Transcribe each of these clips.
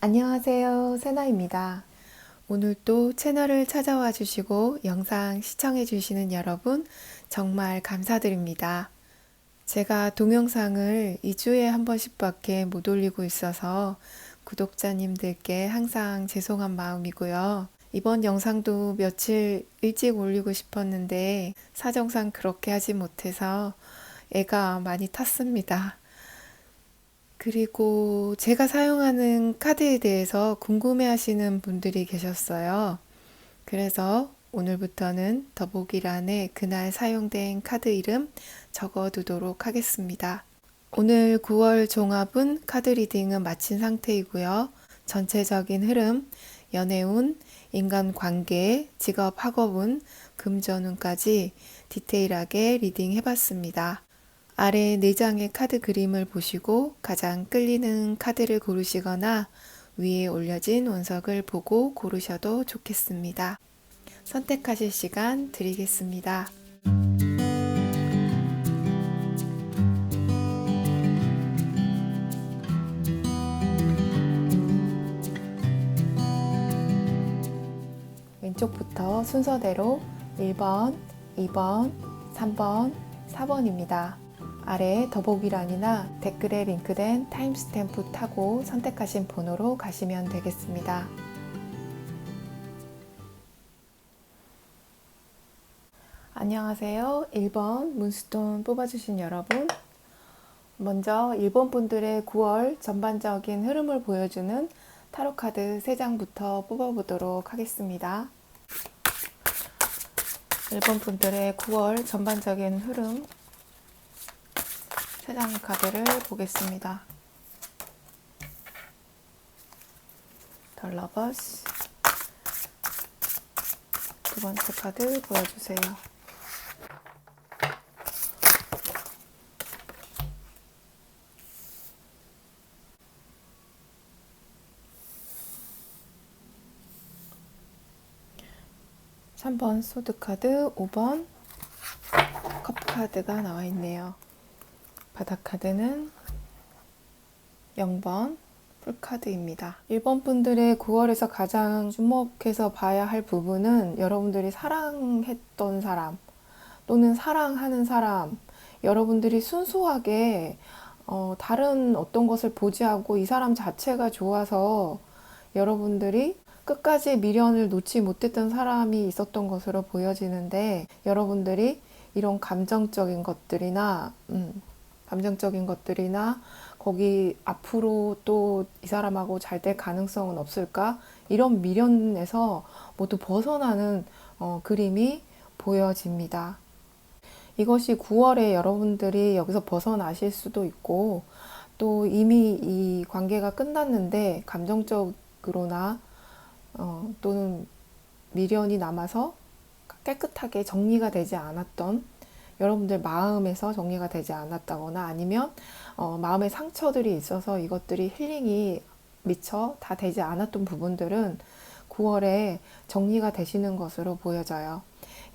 안녕하세요. 세나입니다. 오늘도 채널을 찾아와 주시고 영상 시청해 주시는 여러분 정말 감사드립니다. 제가 동영상을 2주에 한 번씩밖에 못 올리고 있어서 구독자님들께 항상 죄송한 마음이고요. 이번 영상도 며칠 일찍 올리고 싶었는데 사정상 그렇게 하지 못해서 애가 많이 탔습니다. 그리고 제가 사용하는 카드에 대해서 궁금해 하시는 분들이 계셨어요. 그래서 오늘부터는 더보기란에 그날 사용된 카드 이름 적어 두도록 하겠습니다. 오늘 9월 종합은 카드 리딩은 마친 상태이고요. 전체적인 흐름, 연애운, 인간관계, 직업 학업운, 금전운까지 디테일하게 리딩 해봤습니다. 아래 4장의 카드 그림을 보시고 가장 끌리는 카드를 고르시거나 위에 올려진 운석을 보고 고르셔도 좋겠습니다. 선택하실 시간 드리겠습니다. 왼쪽부터 순서대로 1번, 2번, 3번, 4번입니다. 아래 더보기란이나 댓글에 링크된 타임스탬프 타고 선택하신 번호로 가시면 되겠습니다. 안녕하세요. 1번 문스톤 뽑아주신 여러분. 먼저 1번 분들의 9월 전반적인 흐름을 보여주는 타로카드 3장부터 뽑아보도록 하겠습니다. 1번 분들의 9월 전반적인 흐름 3장의 카드를 보겠습니다. 더 러버스 두 번째 카드 보여주세요. (3번) 소드카드, 5번 컵카드가 나와 있네요. 바닥카드는 0번 풀카드입니다. 1번 분들의 9월에서 가장 주목해서 봐야 할 부분은 여러분들이 사랑했던 사람 또는 사랑하는 사람, 여러분들이 순수하게 다른 어떤 것을 보지 않고 이 사람 자체가 좋아서 여러분들이 끝까지 미련을 놓지 못했던 사람이 있었던 것으로 보여지는데, 여러분들이 이런 감정적인 것들이나 거기 앞으로 또 이 사람하고 잘 될 가능성은 없을까? 이런 미련에서 모두 벗어나는 그림이 보여집니다. 이것이 9월에 여러분들이 여기서 벗어나실 수도 있고, 또 이미 이 관계가 끝났는데 감정적으로나 또는 미련이 남아서 깨끗하게 정리가 되지 않았던, 여러분들 마음에서 정리가 되지 않았다거나 아니면 마음의 상처들이 있어서 이것들이 힐링이 미처 다 되지 않았던 부분들은 9월에 정리가 되시는 것으로 보여져요.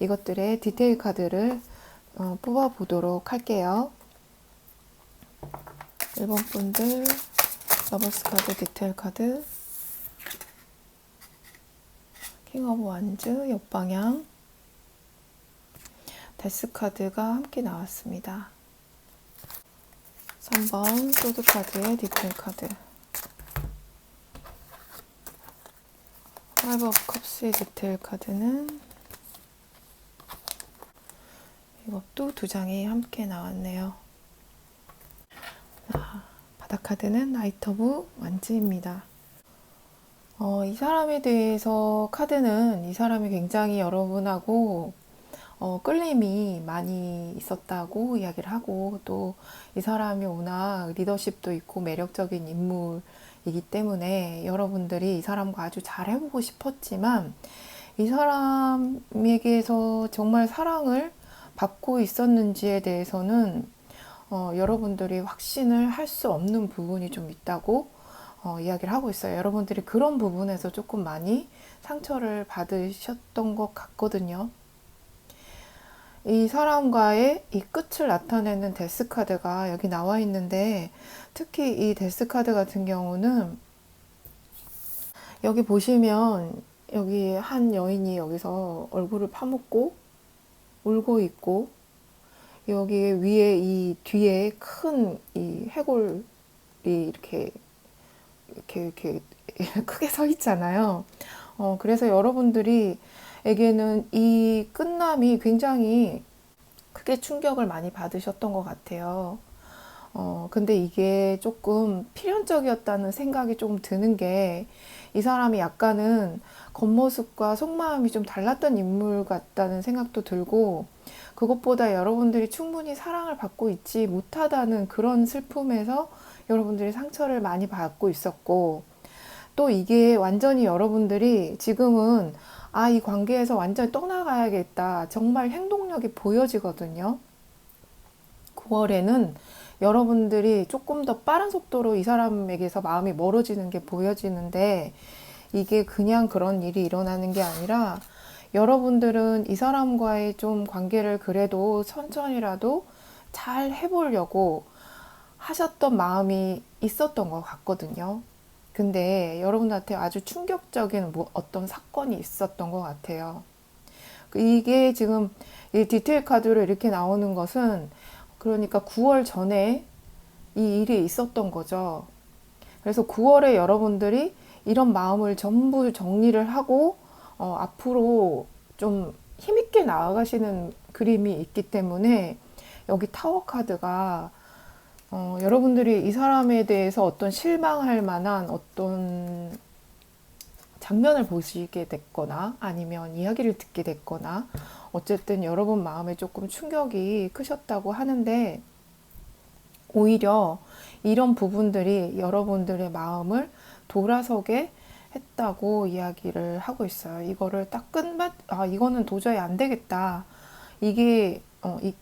이것들의 디테일 카드를 뽑아 보도록 할게요. 1번 분들 러버스 카드 디테일 카드, 킹 오브 완즈 옆방향, 데스 카드가 함께 나왔습니다. 3번 소드 카드의 디테일 카드, 5 오브 컵스의 디테일 카드는 이것도 2장이 함께 나왔네요. 바닥 카드는 나이트 오브 완즈입니다. 이 사람에 대해서 카드는 이 사람이 굉장히 여러분하고 끌림이 많이 있었다고 이야기를 하고, 또 이 사람이 워낙 리더십도 있고 매력적인 인물이기 때문에 여러분들이 이 사람과 아주 잘 해보고 싶었지만, 이 사람에게서 정말 사랑을 받고 있었는지에 대해서는 여러분들이 확신을 할 수 없는 부분이 좀 있다고 이야기를 하고 있어요. 여러분들이 그런 부분에서 조금 많이 상처를 받으셨던 것 같거든요. 이 사람과의 이 끝을 나타내는 데스 카드가 여기 나와 있는데, 특히 이 데스 카드 같은 경우는 여기 보시면 여기 한 여인이 여기서 얼굴을 파묻고 울고 있고, 여기 위에 이 뒤에 큰 이 해골이 이렇게 크게 서 있잖아요. 그래서 여러분들이 에게는 이 끝남이 굉장히 크게 충격을 많이 받으셨던 것 같아요. 근데 이게 조금 필연적이었다는 생각이 조금 드는 게, 이 사람이 약간은 겉모습과 속마음이 좀 달랐던 인물 같다는 생각도 들고, 그것보다 여러분들이 충분히 사랑을 받고 있지 못하다는 그런 슬픔에서 여러분들이 상처를 많이 받고 있었고, 또 이게 완전히 여러분들이 지금은 이 관계에서 완전히 떠나가야겠다, 정말 행동력이 보여지거든요. 9월에는 여러분들이 조금 더 빠른 속도로 이 사람에게서 마음이 멀어지는 게 보여지는데, 이게 그냥 그런 일이 일어나는 게 아니라 여러분들은 이 사람과의 좀 관계를 그래도 천천히라도 잘 해보려고 하셨던 마음이 있었던 것 같거든요. 근데 여러분들한테 아주 충격적인 어떤 사건이 있었던 것 같아요. 이게 지금 이 디테일 카드로 이렇게 나오는 것은, 그러니까 9월 전에 이 일이 있었던 거죠. 그래서 9월에 여러분들이 이런 마음을 전부 정리를 하고 앞으로 좀 힘있게 나아가시는 그림이 있기 때문에, 여기 타워 카드가 여러분들이 이 사람에 대해서 어떤 실망할 만한 어떤 장면을 보시게 됐거나 아니면 이야기를 듣게 됐거나, 어쨌든 여러분 마음에 조금 충격이 크셨다고 하는데, 오히려 이런 부분들이 여러분들의 마음을 돌아서게 했다고 이야기를 하고 있어요. 이거를 딱 이거는 도저히 안 되겠다, 이게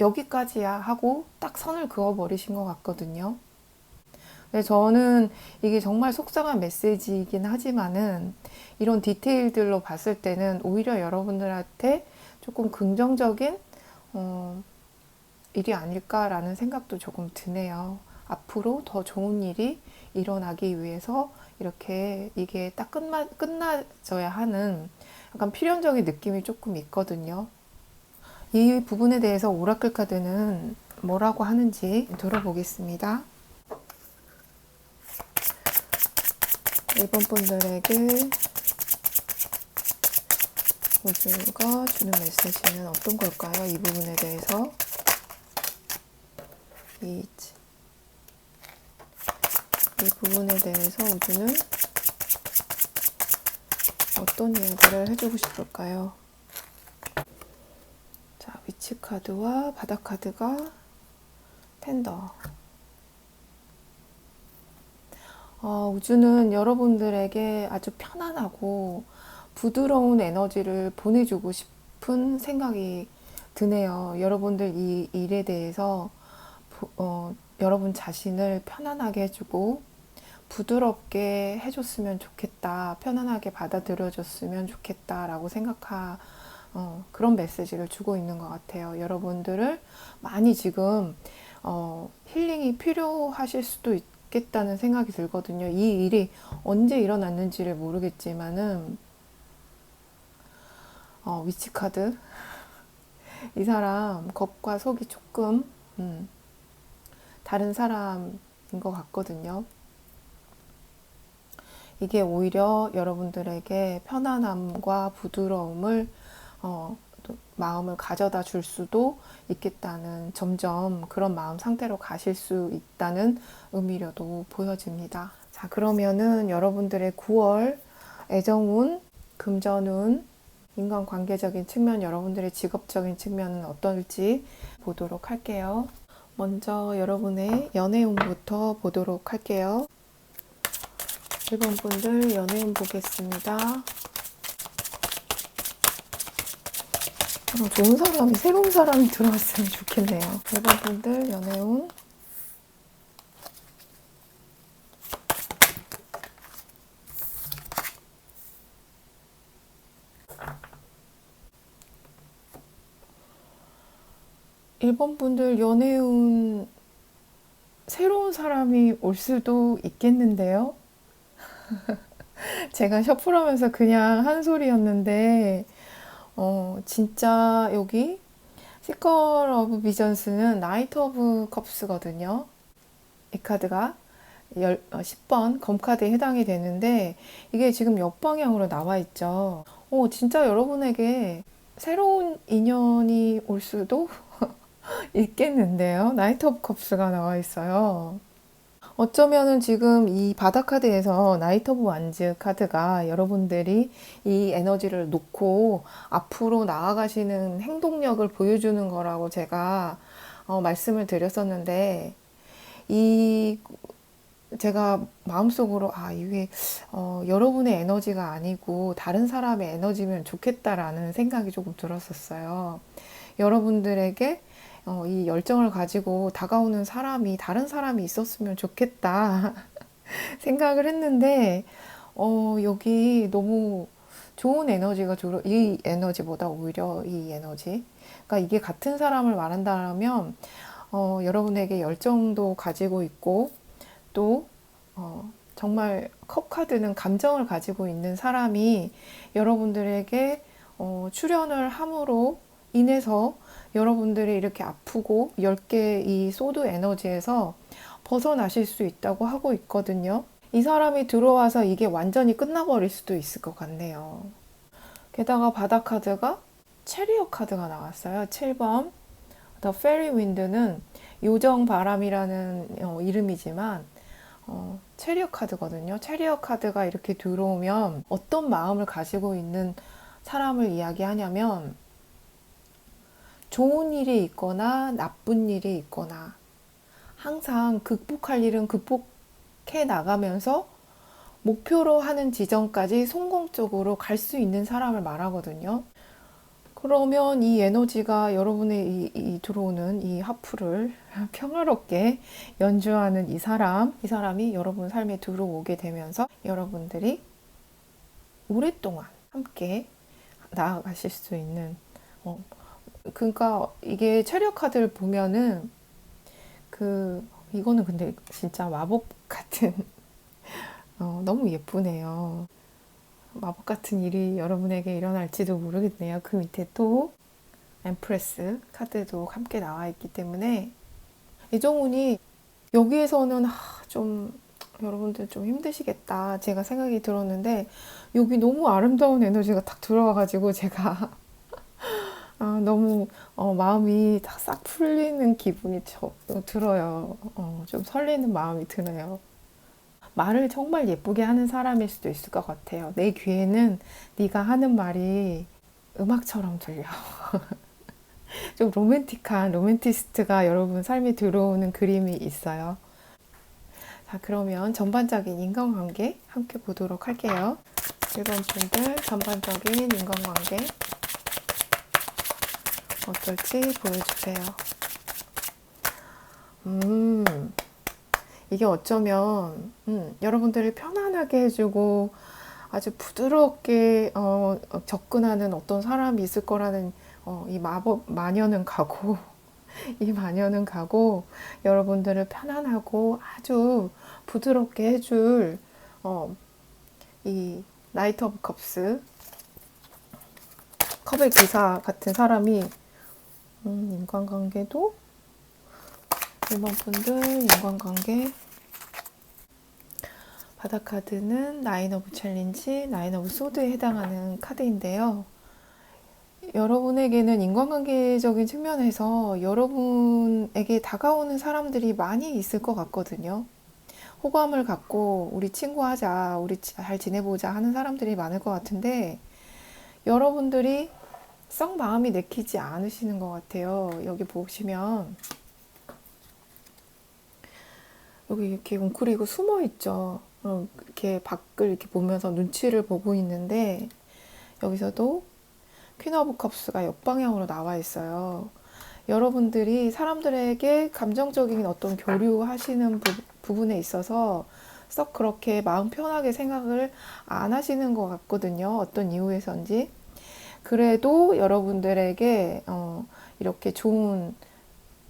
여기까지야 하고 딱 선을 그어버리신 것 같거든요. 근데 저는 이게 정말 속상한 메시지이긴 하지만은, 이런 디테일들로 봤을 때는 오히려 여러분들한테 조금 긍정적인 일이 아닐까라는 생각도 조금 드네요. 앞으로 더 좋은 일이 일어나기 위해서 이렇게 이게 딱 끝나져야 하는 약간 필연적인 느낌이 조금 있거든요. 이 부분에 대해서 오라클 카드는 뭐라고 하는지 들어보겠습니다. 1번 분들에게 우주가 주는 메시지는 어떤 걸까요? 이 부분에 대해서. 이 부분에 대해서 우주는 어떤 이야기를 해주고 싶을까요? 자, 위치 카드와 바닥 카드가 텐더. 우주는 여러분들에게 아주 편안하고 부드러운 에너지를 보내주고 싶은 생각이 드네요. 여러분들 이 일에 대해서 여러분 자신을 편안하게 해주고 부드럽게 해줬으면 좋겠다, 편안하게 받아들여줬으면 좋겠다라고 그런 메시지를 주고 있는 것 같아요. 여러분들을 많이 지금 힐링이 필요하실 수도 있겠다는 생각이 들거든요. 이 일이 언제 일어났는지를 모르겠지만은 위치 카드, 이 사람 겉과 속이 조금 다른 사람인 것 같거든요. 이게 오히려 여러분들에게 편안함과 부드러움을 마음을 가져다 줄 수도 있겠다는, 점점 그런 마음 상태로 가실 수 있다는 의미로도 보여집니다. 자, 그러면은 여러분들의 9월 애정운, 금전운, 인간관계적인 측면, 여러분들의 직업적인 측면은 어떨지 보도록 할게요. 먼저 여러분의 연애운부터 보도록 할게요. 1번 분들 연애운 보겠습니다. 좋은 사람이, 새로운 사람이 들어왔으면 좋겠네요. 1번 분들 연애운. 1번 분들 연애운, 새로운 사람이 올 수도 있겠는데요. 제가 셔플하면서 그냥 한 소리였는데, 진짜 여기 시컬 오브 비전스는 나이트 오브 컵스거든요. 이 카드가 10번 검카드에 해당이 되는데 이게 지금 역방향으로 나와 있죠. 진짜 여러분에게 새로운 인연이 올 수도 있겠는데요. 나이트 오브 컵스가 나와 있어요. 어쩌면은 지금 이 바닥 카드에서 나이트 오브 완즈 카드가 여러분들이 이 에너지를 놓고 앞으로 나아가시는 행동력을 보여주는 거라고 제가 말씀을 드렸었는데, 이 제가 마음속으로 이게 여러분의 에너지가 아니고 다른 사람의 에너지면 좋겠다라는 생각이 조금 들었었어요. 여러분들에게 이 열정을 가지고 다가오는 사람이 다른 사람이 있었으면 좋겠다 생각을 했는데, 여기 너무 좋은 에너지가 이 에너지보다 오히려 이 에너지, 그러니까 이게 같은 사람을 말한다면 여러분에게 열정도 가지고 있고 또 정말 컵 카드는 감정을 가지고 있는 사람이 여러분들에게 출연을 함으로 인해서 여러분들이 이렇게 아프고 10개 이 소드 에너지에서 벗어나실 수 있다고 하고 있거든요. 이 사람이 들어와서 이게 완전히 끝나버릴 수도 있을 것 같네요. 게다가 바닥 카드가 체리엇 카드가 나왔어요. 7번 The Fairy Wind는 요정 바람이라는 이름이지만 체리엇 카드거든요. 체리엇 카드가 이렇게 들어오면 어떤 마음을 가지고 있는 사람을 이야기하냐면, 좋은 일이 있거나 나쁜 일이 있거나 항상 극복할 일은 극복해 나가면서 목표로 하는 지점까지 성공적으로 갈 수 있는 사람을 말하거든요. 그러면 이 에너지가 여러분의 이 들어오는 이 하프를 평화롭게 연주하는 이 사람이 여러분 삶에 들어오게 되면서 여러분들이 오랫동안 함께 나아가실 수 있는, 그러니까 이게 체력 카드를 보면은 이거는 근데 진짜 마법 같은 너무 예쁘네요. 마법 같은 일이 여러분에게 일어날지도 모르겠네요. 그 밑에 또 엠프레스 카드도 함께 나와 있기 때문에 이정훈이 여기에서는 좀 여러분들 좀 힘드시겠다 제가 생각이 들었는데, 여기 너무 아름다운 에너지가 딱 들어와가지고 제가 너무 마음이 싹 풀리는 기분이 들어요. 좀 설레는 마음이 드네요. 말을 정말 예쁘게 하는 사람일 수도 있을 것 같아요. 내 귀에는 네가 하는 말이 음악처럼 들려. 좀 로맨틱한 로맨티스트가 여러분 삶에 들어오는 그림이 있어요. 자, 그러면 전반적인 인간관계 함께 보도록 할게요. 1번 분들 전반적인 인간관계 어떨지 보여주세요. 이게 어쩌면 여러분들을 편안하게 해주고 아주 부드럽게 접근하는 어떤 사람이 있을 거라는 이 마법 마녀는 가고 이 마녀는 가고 여러분들을 편안하고 아주 부드럽게 해줄 이 나이트 오브 컵스 컵의 기사 같은 사람이 인간관계도 1번 분들 인간관계 바닥 카드는 나인 오브 챌린지, 나인 오브 소드에 해당하는 카드인데요. 여러분에게는 인간관계적인 측면에서 여러분에게 다가오는 사람들이 많이 있을 것 같거든요. 호감을 갖고 우리 친구하자, 우리 잘 지내보자 하는 사람들이 많을 것 같은데 여러분들이 썩 마음이 내키지 않으시는 것 같아요. 여기 보시면 여기 이렇게 웅크리고 숨어 있죠. 이렇게 밖을 이렇게 보면서 눈치를 보고 있는데 여기서도 퀸 오브 컵스가 역방향으로 나와 있어요. 여러분들이 사람들에게 감정적인 어떤 교류하시는 부분에 있어서 썩 그렇게 마음 편하게 생각을 안 하시는 것 같거든요. 어떤 이유에선지. 그래도 여러분들에게 이렇게 좋은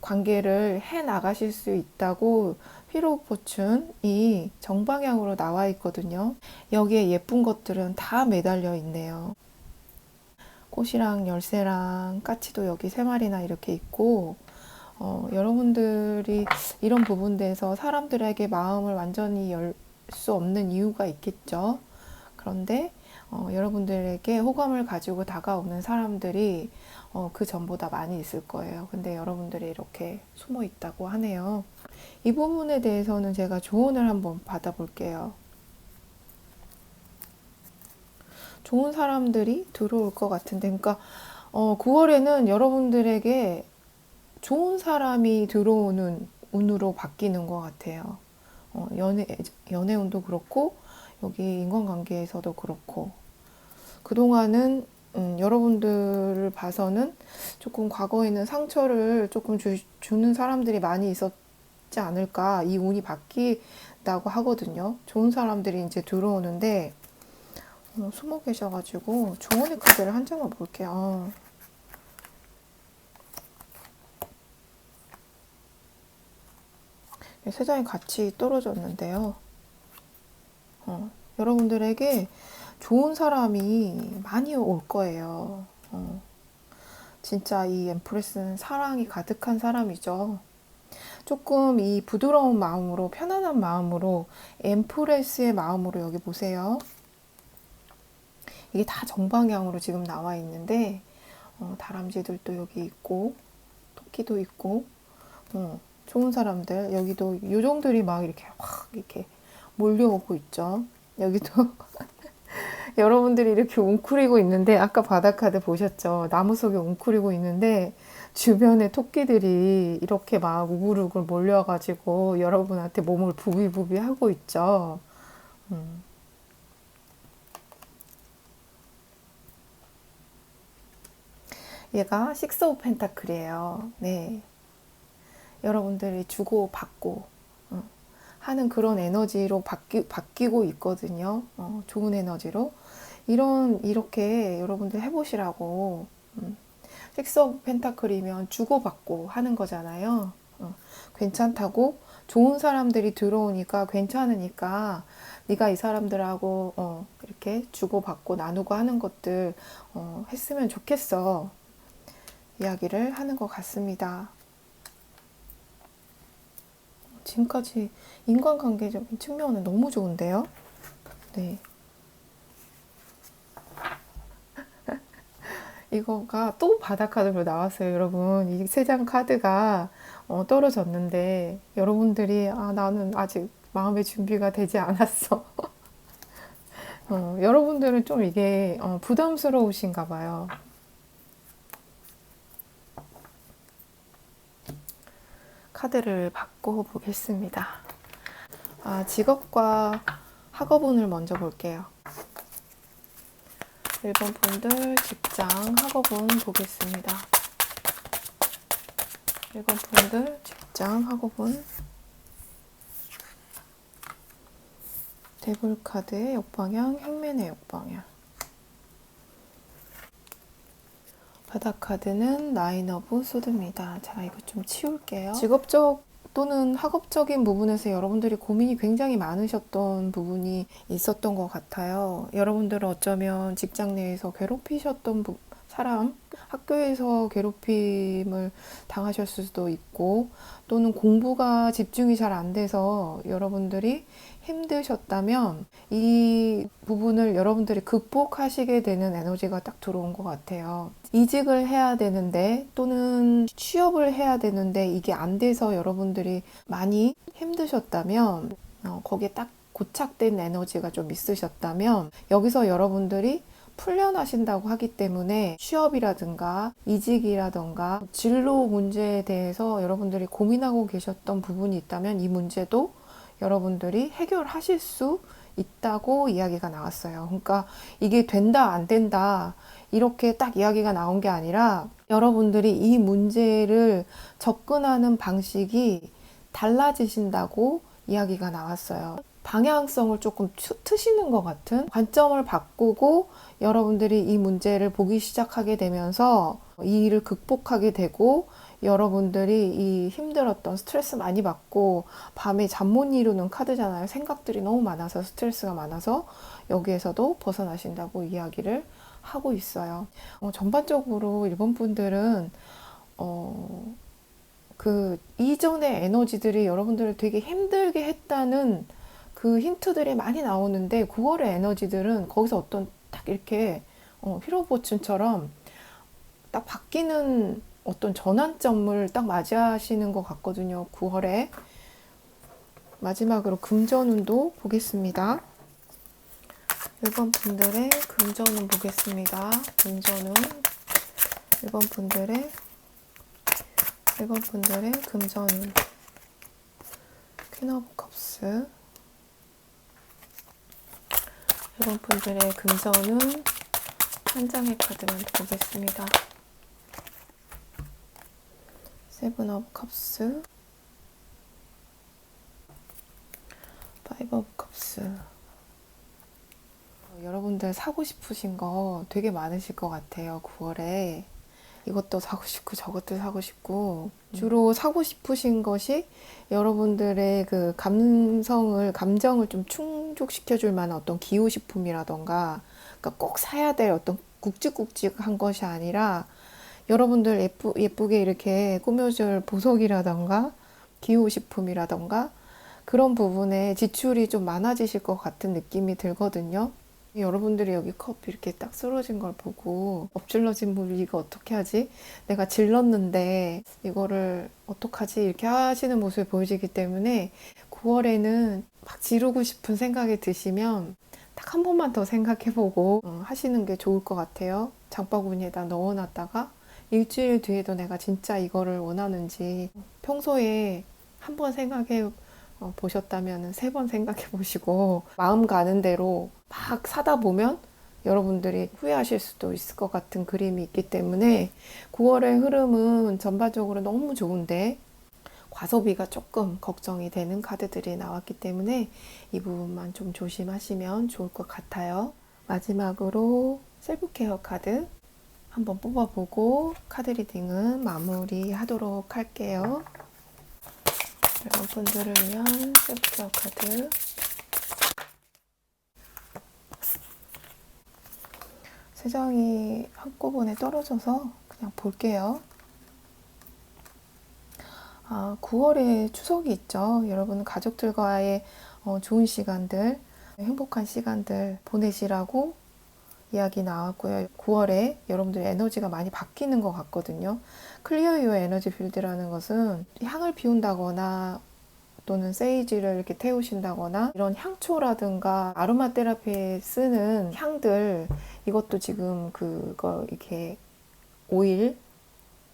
관계를 해 나가실 수 있다고 휘로 포춘이 정방향으로 나와 있거든요. 여기에 예쁜 것들은 다 매달려 있네요. 꽃이랑 열쇠랑 까치도 여기 3마리나 이렇게 있고, 여러분들이 이런 부분에서 사람들에게 마음을 완전히 열 수 없는 이유가 있겠죠. 그런데 여러분들에게 호감을 가지고 다가오는 사람들이 그 전보다 많이 있을 거예요. 근데 여러분들이 이렇게 숨어 있다고 하네요. 이 부분에 대해서는 제가 조언을 한번 받아볼게요. 좋은 사람들이 들어올 것 같은데, 그러니까 9월에는 여러분들에게 좋은 사람이 들어오는 운으로 바뀌는 것 같아요. 연애운도 그렇고, 여기 인간관계에서도 그렇고, 그동안은 여러분들을 봐서는 조금 과거에는 상처를 조금 주는 사람들이 많이 있었지 않을까, 이 운이 바뀌다고 하거든요. 좋은 사람들이 이제 들어오는데, 숨어 계셔가지고 조언의 카드를 한 장만 볼게요. 세 장이 같이 떨어졌는데요. 여러분들에게 좋은 사람이 많이 올 거예요. 진짜 이 엠프레스는 사랑이 가득한 사람이죠. 조금 이 부드러운 마음으로, 편안한 마음으로, 엠프레스의 마음으로 여기 보세요. 이게 다 정방향으로 지금 나와 있는데, 다람쥐들도 여기 있고, 토끼도 있고, 좋은 사람들, 여기도 요정들이 막 이렇게 확 이렇게 몰려오고 있죠. 여기도 여러분들이 이렇게 웅크리고 있는데, 아까 바다카드 보셨죠? 나무 속에 웅크리고 있는데, 주변에 토끼들이 이렇게 막 우글우글 몰려가지고 여러분한테 몸을 부비부비 하고 있죠. 얘가 식스 오브 펜타클이에요. 네. 여러분들이 주고받고 하는 그런 에너지로 바뀌고 있거든요. 좋은 에너지로. 이렇게 여러분들 해보시라고. 식스 오브 펜타클이면 주고받고 하는 거잖아요. 괜찮다고 좋은 사람들이 들어오니까 괜찮으니까 네가 이 사람들하고 이렇게 주고받고 나누고 하는 것들 했으면 좋겠어. 이야기를 하는 것 같습니다. 지금까지 인간관계적인 측면은 너무 좋은데요? 네. 이거가 또 바다카드로 나왔어요, 여러분. 이 3장 카드가 떨어졌는데, 여러분들이, 나는 아직 마음의 준비가 되지 않았어. 여러분들은 좀 이게 부담스러우신가 봐요. 카드를 바꿔보겠습니다. 직업과 학업운을 먼저 볼게요. 1번 분들 직장, 학업운 보겠습니다. 1번 분들 직장, 학업운. 데블카드의 역방향, 행맨의 역방향. 바닥카드는 나인 오브 소드입니다. 자, 이거 좀 치울게요. 직업적 또는 학업적인 부분에서 여러분들이 고민이 굉장히 많으셨던 부분이 있었던 것 같아요. 여러분들은 어쩌면 직장 내에서 괴롭히셨던 사람, 학교에서 괴롭힘을 당하셨을 수도 있고, 또는 공부가 집중이 잘 안 돼서 여러분들이 힘드셨다면 이 부분을 여러분들이 극복하시게 되는 에너지가 딱 들어온 것 같아요. 이직을 해야 되는데 또는 취업을 해야 되는데 이게 안 돼서 여러분들이 많이 힘드셨다면, 거기에 딱 고착된 에너지가 좀 있으셨다면, 여기서 여러분들이 풀려나신다고 하기 때문에 취업이라든가 이직이라든가 진로 문제에 대해서 여러분들이 고민하고 계셨던 부분이 있다면 이 문제도 여러분들이 해결하실 수 있다고 이야기가 나왔어요. 그러니까 이게 된다 안 된다 이렇게 딱 이야기가 나온 게 아니라 여러분들이 이 문제를 접근하는 방식이 달라지신다고 이야기가 나왔어요. 방향성을 조금 트시는 것 같은 관점을 바꾸고 여러분들이 이 문제를 보기 시작하게 되면서 이 일을 극복하게 되고 여러분들이 이 힘들었던 스트레스 많이 받고 밤에 잠 못 이루는 카드잖아요. 생각들이 너무 많아서 스트레스가 많아서 여기에서도 벗어나신다고 이야기를 하고 있어요. 전반적으로 일본 분들은 그 이전의 에너지들이 여러분들을 되게 힘들게 했다는 그 힌트들이 많이 나오는데 9월의 에너지들은 거기서 어떤 딱 이렇게 휘로보춘처럼 딱 바뀌는 어떤 전환점을 딱 맞이하시는 것 같거든요. 9월에. 마지막으로 금전운도 보겠습니다. 1번 분들의 금전운 보겠습니다. 금전운 1번 분들의 금전운 퀸 오브 컵스 1번 분들의 금전운 한 장의 카드만 보겠습니다. 세븐 오브 컵스 파이브 오브 컵스 여러분들 사고 싶으신 거 되게 많으실 것 같아요. 9월에 이것도 사고 싶고 저것도 사고 싶고 주로 사고 싶으신 것이 여러분들의 그 감정을 좀 충족시켜 줄 만한 어떤 기호식품이라던가 그러니까 꼭 사야 될 어떤 굵직굵직한 것이 아니라 여러분들 예쁘게 이렇게 꾸며줄 보석이라던가 기호식품이라던가 그런 부분에 지출이 좀 많아지실 것 같은 느낌이 들거든요. 여러분들이 여기 컵 이렇게 딱 쓰러진 걸 보고 엎질러진 물 이거 어떻게 하지? 내가 질렀는데 이거를 어떡하지? 이렇게 하시는 모습이 보여지기 때문에 9월에는 막 지르고 싶은 생각이 드시면 딱 한 번만 더 생각해보고 하시는 게 좋을 것 같아요. 장바구니에다 넣어놨다가 일주일 뒤에도 내가 진짜 이거를 원하는지 평소에 한 번 생각해 보셨다면 3번 생각해 보시고 마음 가는 대로 막 사다 보면 여러분들이 후회하실 수도 있을 것 같은 그림이 있기 때문에 9월의 흐름은 전반적으로 너무 좋은데 과소비가 조금 걱정이 되는 카드들이 나왔기 때문에 이 부분만 좀 조심하시면 좋을 것 같아요. 마지막으로 셀프케어 카드 한번 뽑아보고 카드 리딩은 마무리하도록 할게요. 여러분들을 위한 셀프케어 카드 세 장이 한꺼번에 떨어져서 그냥 볼게요. 9월에 추석이 있죠. 여러분 가족들과의 좋은 시간들, 행복한 시간들 보내시라고 이야기 나왔고요. 9월에 여러분들 에너지가 많이 바뀌는 것 같거든요. 클리어 유어 에너지 필드라는 것은 향을 피운다거나 또는 세이지를 이렇게 태우신다거나 이런 향초라든가 아로마 테라피에 쓰는 향들 이것도 지금 그거 이렇게 오일을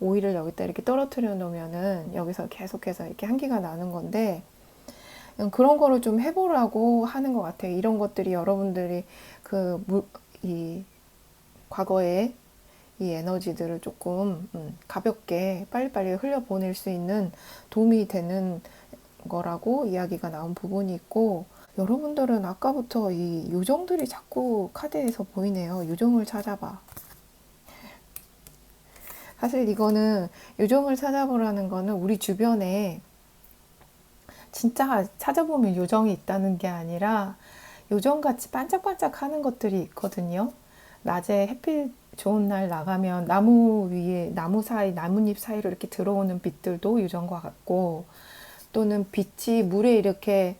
여기다 이렇게 떨어뜨려 놓으면은 여기서 계속해서 이렇게 향기가 나는 건데 그런 거를 좀 해보라고 하는 것 같아요. 이런 것들이 여러분들이 이 과거에 이 에너지들을 조금 가볍게 빨리빨리 흘려보낼 수 있는 도움이 되는 거라고 이야기가 나온 부분이 있고 여러분들은 아까부터 이 요정들이 자꾸 카드에서 보이네요. 요정을 찾아봐. 사실 이거는 요정을 찾아보라는 거는 우리 주변에 진짜 찾아보면 요정이 있다는 게 아니라 요정같이 반짝반짝 하는 것들이 있거든요. 낮에 햇빛 좋은 날 나가면 나무 위에 나뭇잎 사이로 이렇게 들어오는 빛들도 요정과 같고 또는 빛이 물에 이렇게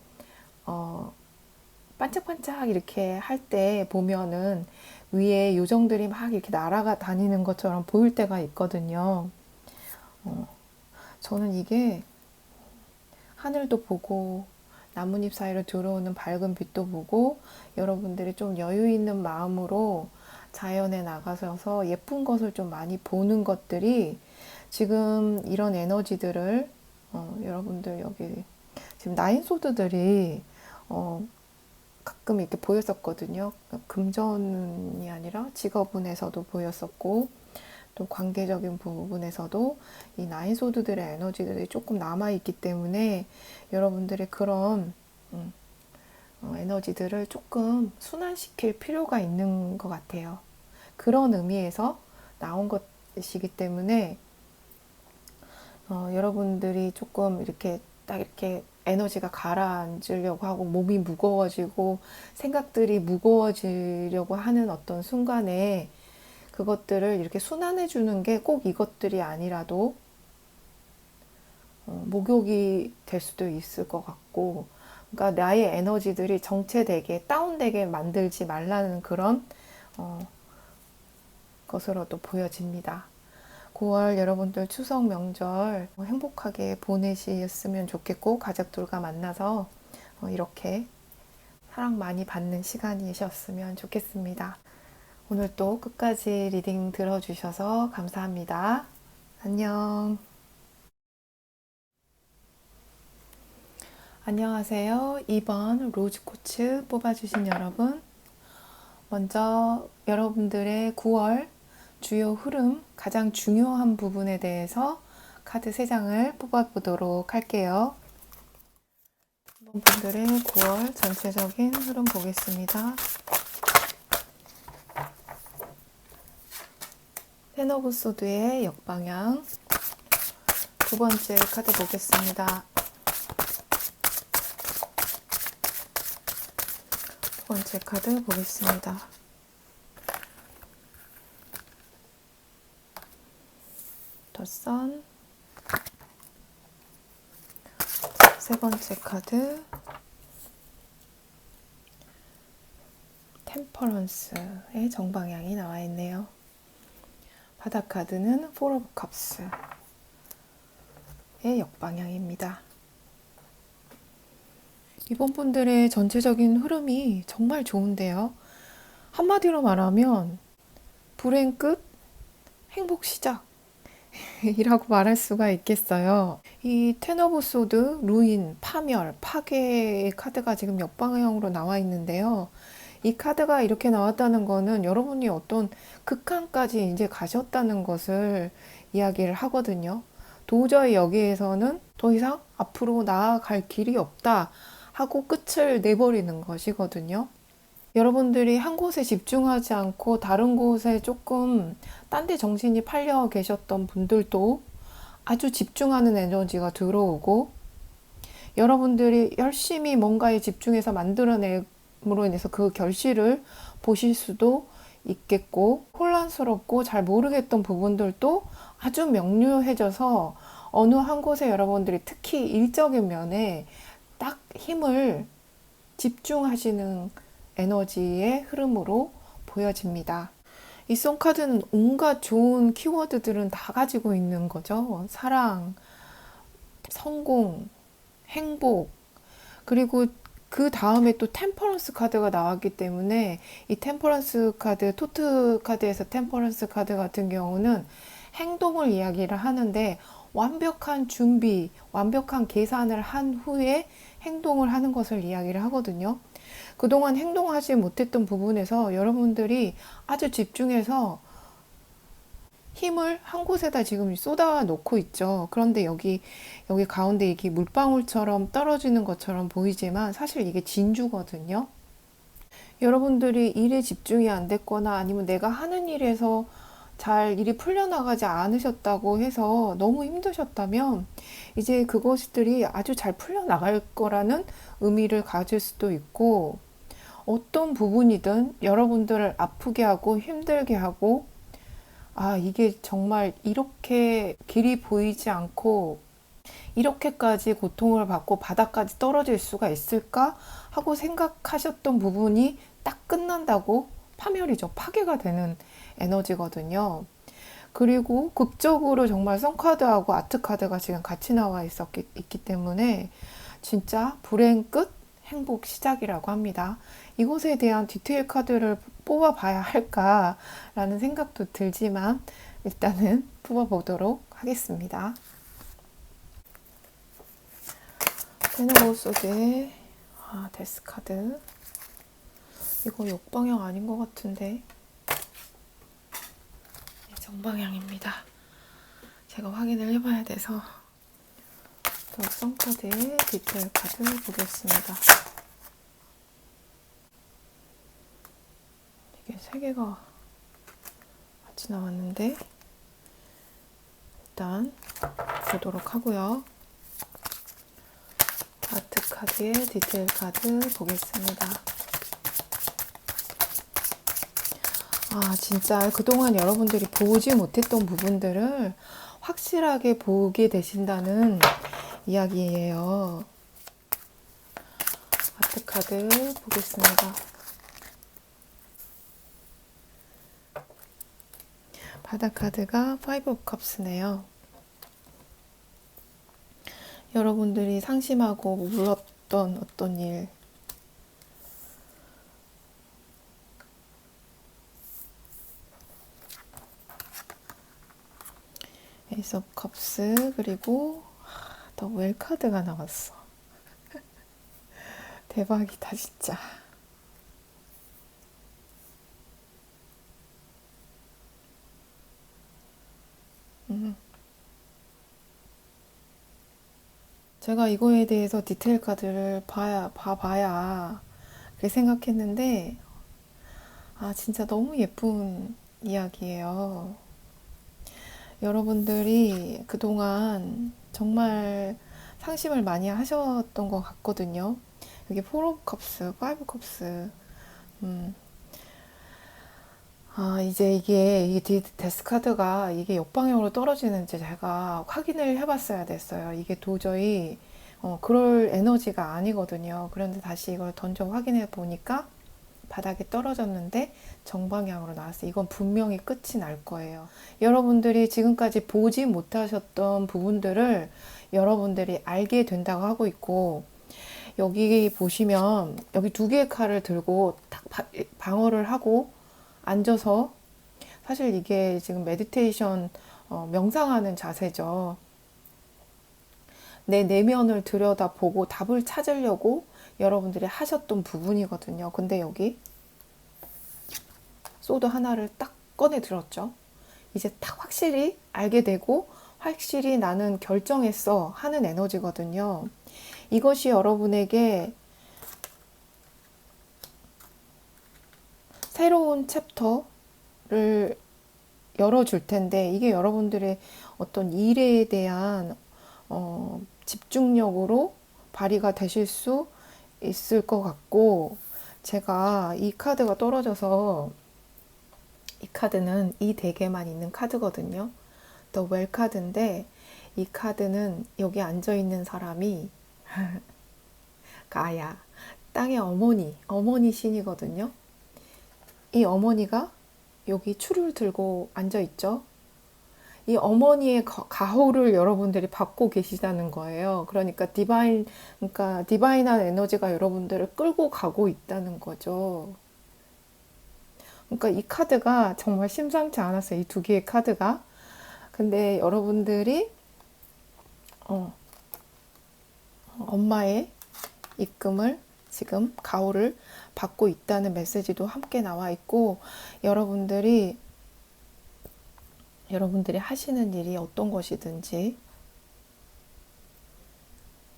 반짝반짝 이렇게 할 때 보면은 위에 요정들이 막 이렇게 날아가 다니는 것처럼 보일 때가 있거든요. 저는 이게 하늘도 보고 나뭇잎 사이로 들어오는 밝은 빛도 보고 여러분들이 좀 여유 있는 마음으로 자연에 나가셔서 예쁜 것을 좀 많이 보는 것들이 지금 이런 에너지들을 여러분들 여기 지금 나인소드들이 가끔 이렇게 보였었거든요. 금전이 아니라 직업운에서도 보였었고 또 관계적인 부분에서도 이 나인소드들의 에너지들이 조금 남아있기 때문에 여러분들의 그런 에너지들을 조금 순환시킬 필요가 있는 것 같아요. 그런 의미에서 나온 것이기 때문에 여러분들이 조금 이렇게 딱 이렇게 에너지가 가라앉으려고 하고 몸이 무거워지고 생각들이 무거워지려고 하는 어떤 순간에 그것들을 이렇게 순환해 주는 게 꼭 이것들이 아니라도 목욕이 될 수도 있을 것 같고, 그러니까 나의 에너지들이 정체되게 다운되게 만들지 말라는 그런 것으로도 보여집니다. 9월 여러분들 추석 명절 행복하게 보내셨으면 좋겠고, 가족들과 만나서 이렇게 사랑 많이 받는 시간이셨으면 좋겠습니다. 오늘 또 끝까지 리딩 들어주셔서 감사합니다. 안녕. 안녕하세요. 2번 로즈코츠 뽑아주신 여러분. 먼저 여러분들의 9월 주요 흐름, 가장 중요한 부분에 대해서 카드 3장을 뽑아보도록 할게요. 이번 분들의 9월 전체적인 흐름 보겠습니다. 텐 오브 소드의 역방향. 두 번째 카드 보겠습니다. 두 번째 카드 보겠습니다. 더 선. 세 번째 카드 템퍼런스의 정방향이 나와 있네요. 바닥 카드는 포 오브 컵스의 역방향입니다. 이번 분들의 전체적인 흐름이 정말 좋은데요. 한마디로 말하면 불행 끝, 행복 시작 이라고 말할 수가 있겠어요. 이 텐 오브 소드, 루인, 파멸, 파괴의 카드가 지금 역방향으로 나와 있는데요. 이 카드가 이렇게 나왔다는 거는 여러분이 어떤 극한까지 이제 가셨다는 것을 이야기를 하거든요. 도저히 여기에서는 더 이상 앞으로 나아갈 길이 없다 하고 끝을 내버리는 것이거든요. 여러분들이 한 곳에 집중하지 않고 다른 곳에 조금 딴 데 정신이 팔려 계셨던 분들도 아주 집중하는 에너지가 들어오고, 여러분들이 열심히 뭔가에 집중해서 만들어냄으로 인해서 그 결실을 보실 수도 있겠고, 혼란스럽고 잘 모르겠던 부분들도 아주 명료해져서 어느 한 곳에 여러분들이 특히 일적인 면에 딱 힘을 집중하시는 에너지의 흐름으로 보여집니다. 이 송카드는 온갖 좋은 키워드들은 다 가지고 있는 거죠. 사랑, 성공, 행복, 그리고 그 다음에 또 템퍼런스 카드가 나왔기 때문에 이 템퍼런스 카드, 토트 카드에서 템퍼런스 카드 같은 경우는 행동을 이야기를 하는데, 완벽한 준비, 완벽한 계산을 한 후에 행동을 하는 것을 이야기를 하거든요. 그동안 행동하지 못했던 부분에서 여러분들이 아주 집중해서 힘을 한 곳에다 지금 쏟아 놓고 있죠. 그런데 여기 가운데 이게 물방울처럼 떨어지는 것처럼 보이지만 사실 이게 진주거든요. 여러분들이 일에 집중이 안 됐거나 아니면 내가 하는 일에서 잘 일이 풀려나가지 않으셨다고 해서 너무 힘드셨다면 이제 그것들이 아주 잘 풀려나갈 거라는 의미를 가질 수도 있고, 어떤 부분이든 여러분들을 아프게 하고 힘들게 하고, 아, 이게 정말 이렇게 길이 보이지 않고 이렇게까지 고통을 받고 바닥까지 떨어질 수가 있을까 하고 생각하셨던 부분이 딱 끝난다고 파멸이죠. 파괴가 되는 에너지거든요. 그리고 극적으로 정말 선카드하고 아트카드가 지금 같이 나와 있기 때문에 진짜 불행 끝, 행복 시작이라고 합니다. 이것에 대한 디테일 카드를 뽑아봐야 할까라는 생각도 들지만 일단은 뽑아보도록 하겠습니다. 텐 오브 소드의 데스 카드. 이거 역방향 아닌 것 같은데 정방향입니다. 제가 확인을 해봐야 돼서. 또 선카드의 디테일 카드 보겠습니다. 이게 3개가 같이 나왔는데, 일단 보도록 하고요. 아트 카드의 디테일 카드 보겠습니다. 진짜 그동안 여러분들이 보지 못했던 부분들을 확실하게 보게 되신다는 이야기예요. 아트 카드 보겠습니다. 바닥 카드가 파이브 오브 컵스네요. 여러분들이 상심하고 물었던 어떤 일, 에이스 오브 컵스, 그리고 더 웰 카드가 나왔어. 대박이다 진짜. 제가 이거에 대해서 디테일 카드를 봐봐야 그렇게 생각했는데, 진짜 너무 예쁜 이야기예요. 여러분들이 그동안 정말 상심을 많이 하셨던 것 같거든요. 여기 4 오브 컵스, 5 컵스. 이제 이 데스 카드가 이게 역방향으로 떨어지는지 제가 확인을 해봤어야 됐어요. 이게 도저히 그럴 에너지가 아니거든요. 그런데 다시 이걸 던져 확인해 보니까 바닥에 떨어졌는데 정방향으로 나왔어요. 이건 분명히 끝이 날 거예요. 여러분들이 지금까지 보지 못하셨던 부분들을 여러분들이 알게 된다고 하고 있고, 여기 보시면 여기 두 개의 칼을 들고 딱 방어를 하고 앉아서, 사실 이게 지금 메디테이션 명상하는 자세죠. 내 내면을 들여다보고 답을 찾으려고 여러분들이 하셨던 부분이거든요. 근데 여기 소드 하나를 딱 꺼내 들었죠. 이제 딱 확실히 알게 되고 확실히 나는 결정했어 하는 에너지거든요. 이것이 여러분에게 새로운 챕터를 열어줄 텐데, 이게 여러분들의 어떤 일에 대한 집중력으로 발휘가 되실 수 있을 것 같고, 제가 이 카드가 떨어져서, 이 카드는 이 덱에만 있는 카드거든요. The Well 카드인데, 이 카드는 여기 앉아있는 사람이 가야, 땅의 어머니 신이거든요. 이 어머니가 여기 추를 들고 앉아있죠. 이 어머니의 가호를 여러분들이 받고 계시다는 거예요. 그러니까 디바인한 에너지가 여러분들을 끌고 가고 있다는 거죠. 그러니까 이 카드가 정말 심상치 않았어요. 이 두 개의 카드가. 근데 여러분들이 엄마의 입금을, 지금 가호를 받고 있다는 메시지도 함께 나와 있고, 여러분들이 하시는 일이 어떤 것이든지,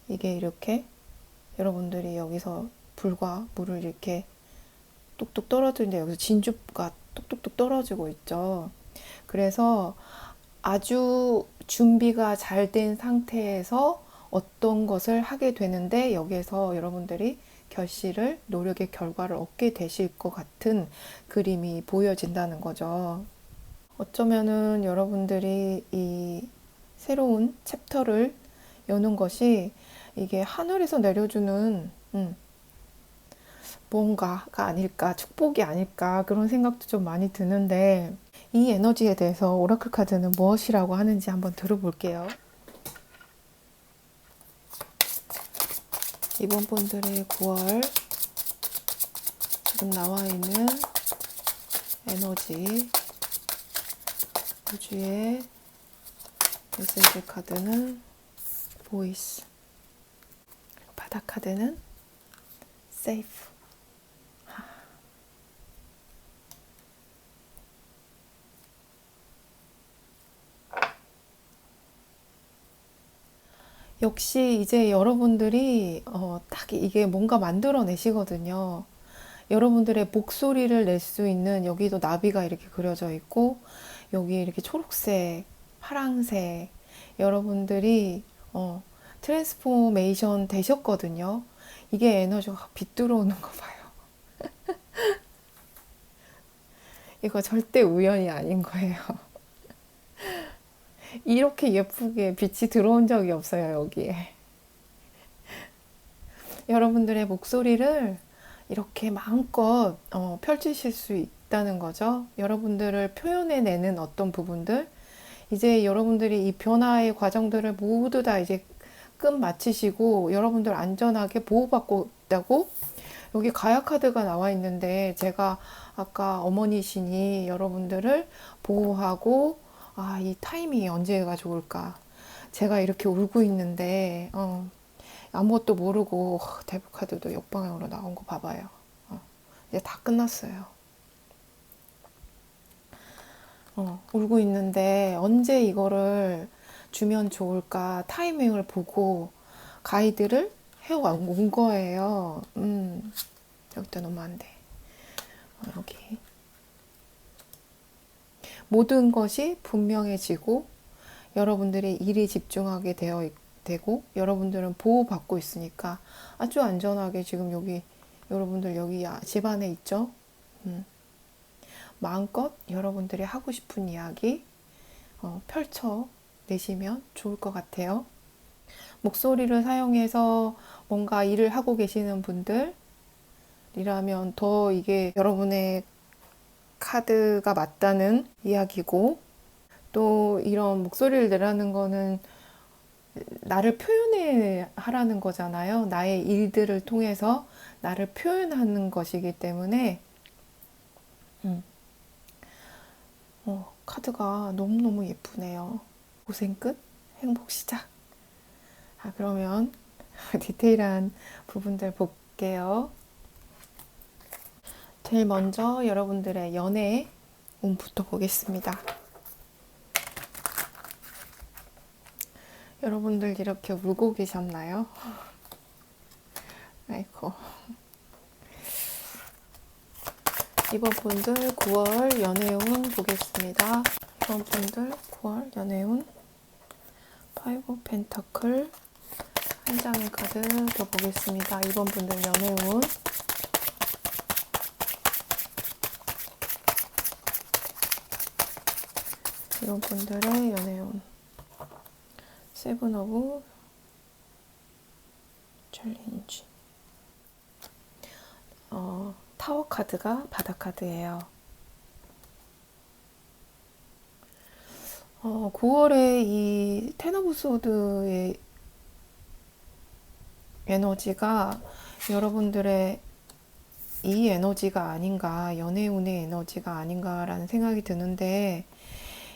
이게 이렇게 여러분들이 여기서 불과 물을 이렇게 뚝뚝 떨어지는데, 여기서 진주가 뚝뚝뚝 떨어지고 있죠. 그래서 아주 준비가 잘 된 상태에서 어떤 것을 하게 되는데, 여기에서 여러분들이 결실을, 노력의 결과를 얻게 되실 것 같은 그림이 보여진다는 거죠. 어쩌면은 여러분들이 이 새로운 챕터를 여는 것이 이게 하늘에서 내려주는 뭔가가 아닐까, 축복이 아닐까, 그런 생각도 좀 많이 드는데, 이 에너지에 대해서 오라클 카드는 무엇이라고 하는지 한번 들어볼게요. 이번 분들의 9월 지금 나와 있는 에너지, 우주의 메시지 카드는 보이스, 바닥 카드는 세이프. 역시 이제 여러분들이 딱 이게 뭔가 만들어내시거든요. 여러분들의 목소리를 낼 수 있는, 여기도 나비가 이렇게 그려져 있고, 여기 이렇게 초록색, 파랑색, 여러분들이 트랜스포메이션 되셨거든요. 이게 에너지가 빛 들어오는 거 봐요. 이거 절대 우연이 아닌 거예요. 이렇게 예쁘게 빛이 들어온 적이 없어요, 여기에. 여러분들의 목소리를 이렇게 마음껏 펼치실 수 있다는 거죠. 여러분들을 표현해내는 어떤 부분들, 이제 여러분들이 이 변화의 과정들을 모두 다 이제 끝마치시고 여러분들 안전하게 보호받고 있다고. 여기 가야 카드가 나와 있는데, 제가 아까 어머니시니 여러분들을 보호하고, 이 타이밍이 언제가 좋을까. 제가 이렇게 울고 있는데 아무것도 모르고 데뷔 카드도 역방향으로 나온 거 봐봐요. 이제 다 끝났어요. 울고 있는데 언제 이거를 주면 좋을까 타이밍을 보고 가이드를 해온 거예요. 여기다 놓으면 안 돼. 여기. 모든 것이 분명해지고 여러분들이 일에 집중하게 되고 여러분들은 보호받고 있으니까 아주 안전하게 지금 여기 여러분들 여기 집 안에 있죠. 마음껏 여러분들이 하고 싶은 이야기 펼쳐내시면 좋을 것 같아요. 목소리를 사용해서 뭔가 일을 하고 계시는 분들이라면 더 이게 여러분의 카드가 맞다는 이야기고, 또 이런 목소리를 내라는 거는 나를 표현해 하라는 거잖아요. 나의 일들을 통해서 나를 표현하는 것이기 때문에 카드가 너무너무 예쁘네요. 고생 끝, 행복 시작. 그러면 디테일한 부분들 볼게요. 제일 먼저 여러분들의 연애 운부터 보겠습니다. 여러분들 이렇게 울고 계셨나요? 아이고. 이번 분들 9월 연애운 보겠습니다. 이번 분들 9월 연애운 파이브 펜타클 한 장의 카드 더 보겠습니다. 이번 분들 연애운 이번 분들의 연애운 세븐 오브 챌린지. 타워 카드가 바닥 카드예요. 9월에 이 텐 오브 소드의 에너지가 여러분들의 이 에너지가 아닌가, 연애운의 에너지가 아닌가라는 생각이 드는데,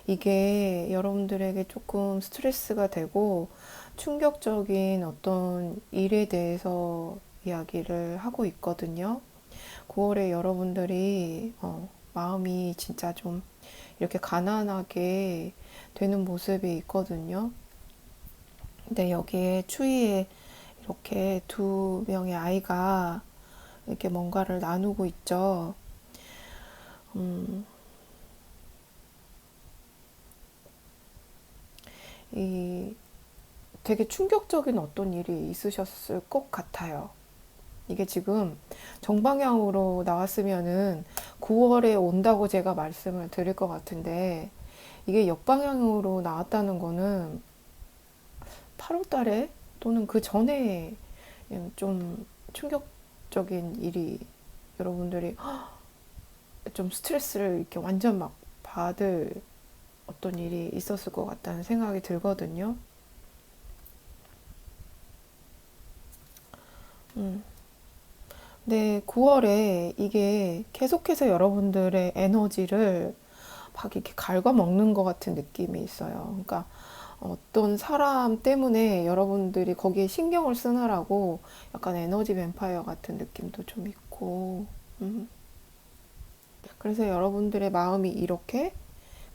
이게 여러분들에게 조금 스트레스가 되고 충격적인 어떤 일에 대해서 이야기를 하고 있거든요. 9월에 여러분들이 마음이 진짜 좀 이렇게 가난하게 되는 모습이 있거든요. 근데 여기에 추위에 이렇게 두 명의 아이가 이렇게 뭔가를 나누고 있죠. 되게 충격적인 어떤 일이 있으셨을 것 같아요. 이게 지금 정방향으로 나왔으면은 9월에 온다고 제가 말씀을 드릴 것 같은데, 이게 역방향으로 나왔다는 거는 8월 달에 또는 그 전에 좀 충격적인 일이, 여러분들이 좀 스트레스를 이렇게 완전 막 받을 어떤 일이 있었을 것 같다는 생각이 들거든요. 네, 9월에 이게 계속해서 여러분들의 에너지를 막 이렇게 갉아먹는 것 같은 느낌이 있어요. 그러니까 어떤 사람 때문에 여러분들이 거기에 신경을 쓰느라고 약간 에너지 뱀파이어 같은 느낌도 좀 있고, 그래서 여러분들의 마음이 이렇게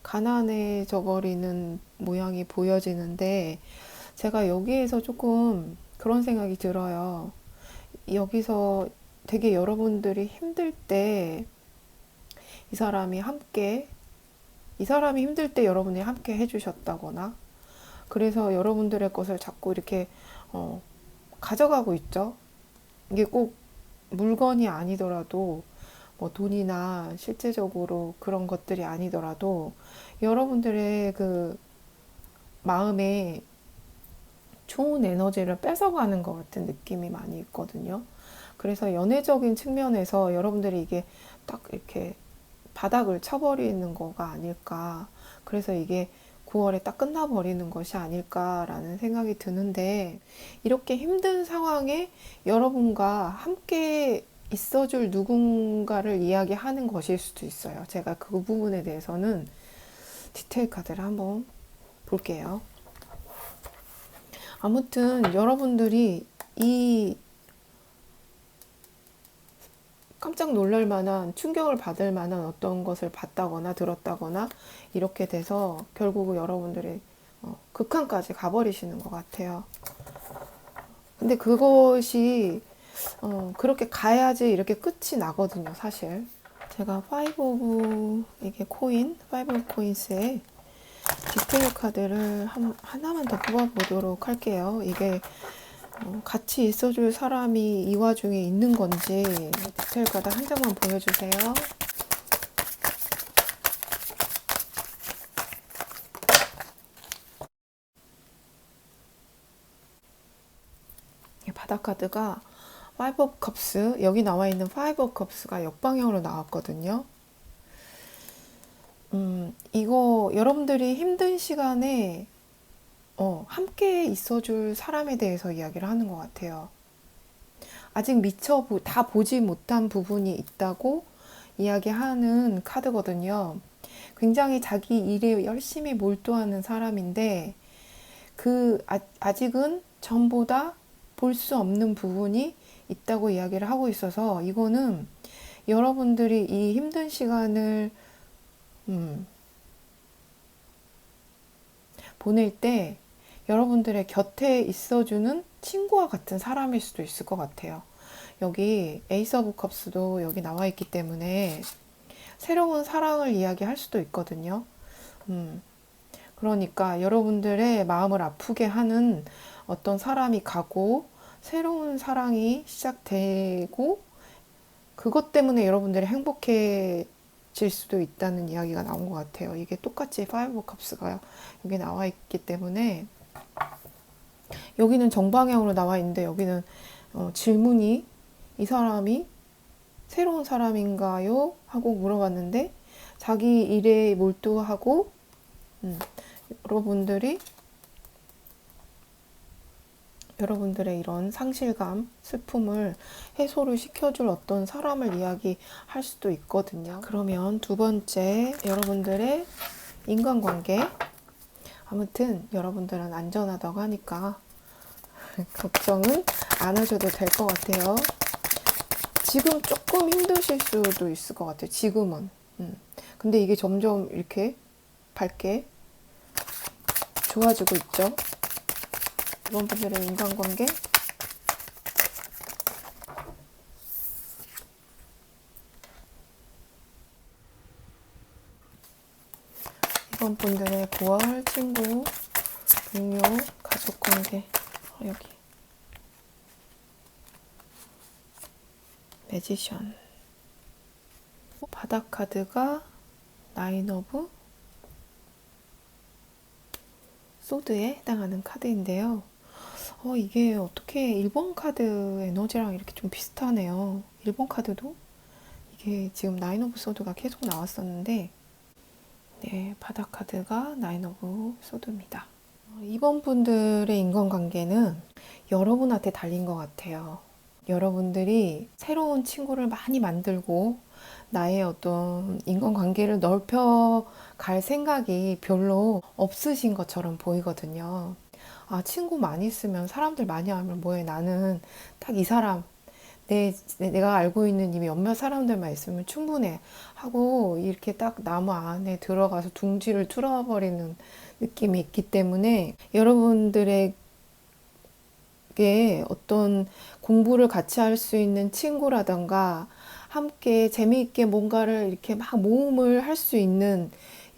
가난해져 버리는 모양이 보여지는데, 제가 여기에서 조금 그런 생각이 들어요. 여기서 되게 여러분들이 힘들 때 이 사람이 힘들 때 여러분이 함께 해주셨다거나, 그래서 여러분들의 것을 자꾸 이렇게 가져가고 있죠. 이게 꼭 물건이 아니더라도 뭐 돈이나 실제적으로 그런 것들이 아니더라도 여러분들의 그 마음에 좋은 에너지를 뺏어가는 것 같은 느낌이 많이 있거든요. 그래서 연애적인 측면에서 여러분들이 이게 딱 이렇게 바닥을 쳐버리는 거가 아닐까. 그래서 이게 9월에 딱 끝나버리는 것이 아닐까라는 생각이 드는데, 이렇게 힘든 상황에 여러분과 함께 있어줄 누군가를 이야기하는 것일 수도 있어요. 제가 그 부분에 대해서는 디테일 카드를 한번 볼게요. 아무튼 여러분들이 이 깜짝 놀랄 만한, 충격을 받을 만한 어떤 것을 봤다거나 들었다거나 이렇게 돼서 결국은 여러분들이 극한까지 가버리시는 것 같아요. 근데 그것이 그렇게 가야지 이렇게 끝이 나거든요, 사실. 제가 이게 파이브 오브 코인스의 디테일 카드를 하나만 더 뽑아보도록 할게요. 이게 같이 있어줄 사람이 이 와중에 있는 건지 디테일 카드 한 장만 보여주세요. 바닥 카드가 파이브 오브 컵스, 여기 나와 있는 파이브 오브 컵스가 역방향으로 나왔거든요. 이거 여러분들이 힘든 시간에 함께 있어줄 사람에 대해서 이야기를 하는 것 같아요. 아직 다 보지 못한 부분이 있다고 이야기하는 카드거든요. 굉장히 자기 일에 열심히 몰두하는 사람인데 아직은 전보다 볼 수 없는 부분이 있다고 이야기를 하고 있어서, 이거는 여러분들이 이 힘든 시간을 보낼 때 여러분들의 곁에 있어주는 친구와 같은 사람일 수도 있을 것 같아요. 여기 에이스 오브 컵스도 여기 나와 있기 때문에 새로운 사랑을 이야기할 수도 있거든요. 그러니까 여러분들의 마음을 아프게 하는 어떤 사람이 가고 새로운 사랑이 시작되고, 그것 때문에 여러분들이 행복해질 수도 있다는 이야기가 나온 것 같아요. 이게 똑같이 파이브 컵스가 여기 나와 있기 때문에, 여기는 정방향으로 나와 있는데 여기는 질문이, 이 사람이 새로운 사람인가요? 하고 물어봤는데 자기 일에 몰두하고 여러분들의 이런 상실감, 슬픔을 해소를 시켜줄 어떤 사람을 이야기할 수도 있거든요. 그러면 두 번째, 여러분들의 인간관계. 아무튼 여러분들은 안전하다고 하니까 걱정은 안 하셔도 될 것 같아요. 지금 조금 힘드실 수도 있을 것 같아요. 지금은. 근데 이게 점점 이렇게 밝게 좋아지고 있죠. 이번 분들의 인간관계. 이번 분들의 9월 친구, 동료, 가족관계. 여기 매지션. 바닥 카드가 나인 오브 소드에 해당하는 카드인데요. 이게 어떻게 1번 카드 에너지랑 이렇게 좀 비슷하네요. 1번 카드도 이게 지금 나인 오브 소드가 계속 나왔었는데, 네, 바닥 카드가 나인 오브 소드입니다. 이번 분들의 인간관계는 여러분한테 달린 것 같아요. 여러분들이 새로운 친구를 많이 만들고 나의 어떤 인간관계를 넓혀 갈 생각이 별로 없으신 것처럼 보이거든요. 친구 많이 있으면, 사람들 많이 하면 뭐해, 나는 딱 이 사람, 내가 알고 있는 이미 몇몇 사람들만 있으면 충분해 하고 이렇게 딱 나무 안에 들어가서 둥지를 뚫어버리는 느낌이 있기 때문에, 여러분들에게 어떤 공부를 같이 할 수 있는 친구라던가 함께 재미있게 뭔가를 이렇게 막 모험을 할 수 있는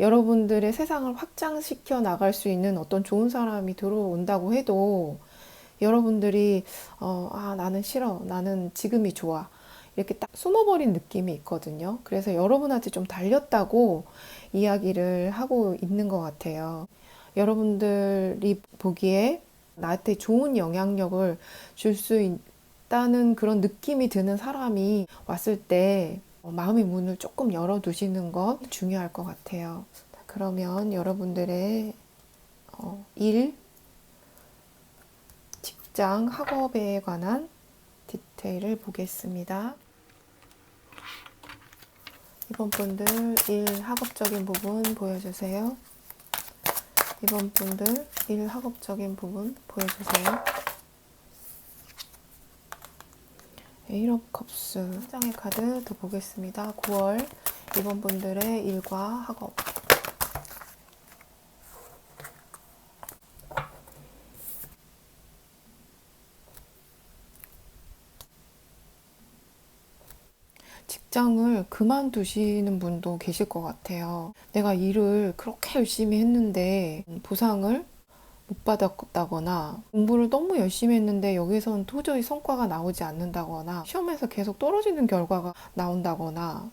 여러분들의 세상을 확장시켜 나갈 수 있는 어떤 좋은 사람이 들어온다고 해도 여러분들이 나는 싫어. 나는 지금이 좋아. 이렇게 딱 숨어버린 느낌이 있거든요. 그래서 여러분한테 좀 달렸다고 이야기를 하고 있는 것 같아요. 여러분들이 보기에 나한테 좋은 영향력을 줄 수 있다는 그런 느낌이 드는 사람이 왔을 때 마음의 문을 조금 열어두시는 것 중요할 것 같아요. 그러면 여러분들의 일, 직장, 학업에 관한 디테일을 보겠습니다. 이번 분들 일, 학업적인 부분 보여주세요. 이번 분들 일, 학업적인 부분 보여주세요. 에이럽 컵스 한 장의 카드 더 보겠습니다. 9월 이번 분들의 일과 학업. 직장을 그만두시는 분도 계실 것 같아요. 내가 일을 그렇게 열심히 했는데 보상을 못 받았다거나 공부를 너무 열심히 했는데 여기서는 도저히 성과가 나오지 않는다거나 시험에서 계속 떨어지는 결과가 나온다거나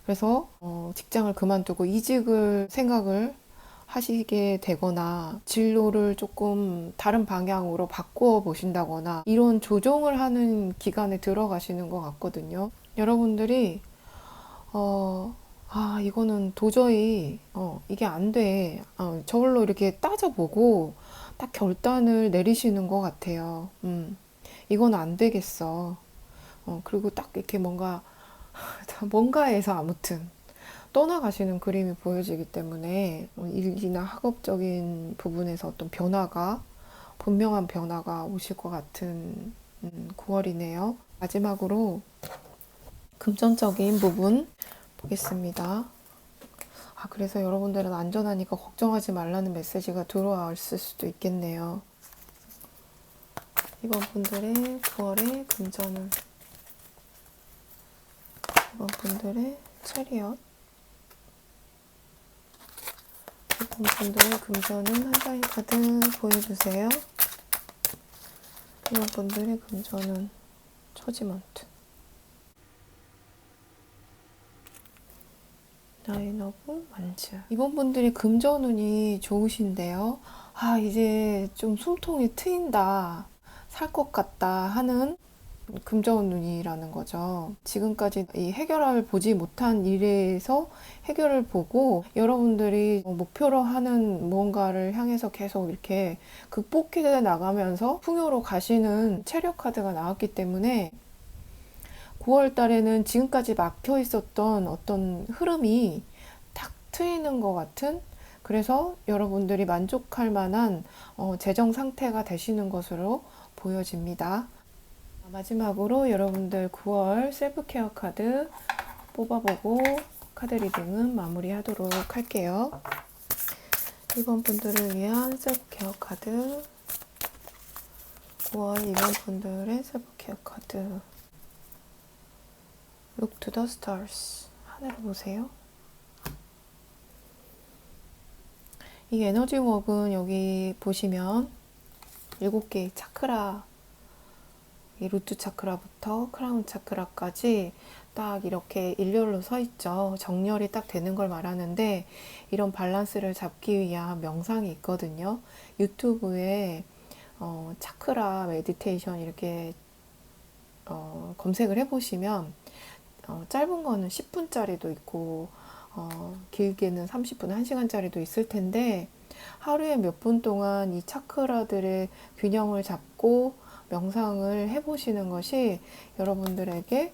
그래서 직장을 그만두고 이직을 생각을 하시게 되거나 진로를 조금 다른 방향으로 바꾸어 보신다거나 이런 조정을 하는 기간에 들어가시는 것 같거든요. 여러분들이 이거는 도저히 이게 안 돼. 저걸로 이렇게 따져보고 딱 결단을 내리시는 것 같아요. 이건 안 되겠어. 그리고 딱 이렇게 뭔가에서 아무튼 떠나가시는 그림이 보여지기 때문에 일이나 학업적인 부분에서 어떤 분명한 변화가 오실 것 같은 9월이네요. 마지막으로 금전적인 부분 보겠습니다. 그래서 여러분들은 안전하니까 걱정하지 말라는 메시지가 들어왔을 수도 있겠네요. 이번 분들의 9월의 금전은 이번 분들의 체리엇 이번 분들의 금전은 한 장의 카드 보여주세요. 이번 분들의 금전은 처지먼트 나인 오브 완즈. 이번 분들이 금전운이 좋으신데요. 이제 좀 숨통이 트인다, 살 것 같다 하는 금전운이라는 거죠. 지금까지 이 해결을 보지 못한 일에서 해결을 보고 여러분들이 목표로 하는 무언가를 향해서 계속 이렇게 극복해 나가면서 풍요로 가시는 체력 카드가 나왔기 때문에 9월 달에는 지금까지 막혀 있었던 어떤 흐름이 탁 트이는 것 같은, 그래서 여러분들이 만족할 만한 재정 상태가 되시는 것으로 보여집니다. 마지막으로 여러분들 9월 셀프케어 카드 뽑아보고 카드 리딩은 마무리하도록 할게요. 이번 분들을 위한 셀프케어 카드, 9월 이번 분들의 셀프케어 카드. Look to the stars. 하늘을 보세요. 이 에너지 웍은 여기 보시면 7개의 차크라, 이 루트 차크라부터 크라운 차크라까지 딱 이렇게 일렬로 서 있죠. 정렬이 딱 되는 걸 말하는데, 이런 밸런스를 잡기 위한 명상이 있거든요. 유튜브에 차크라 메디테이션 이렇게 검색을 해보시면 짧은 거는 10분짜리도 있고 길게는 30분, 1시간짜리도 있을 텐데, 하루에 몇 분 동안 이 차크라들의 균형을 잡고 명상을 해보시는 것이 여러분들에게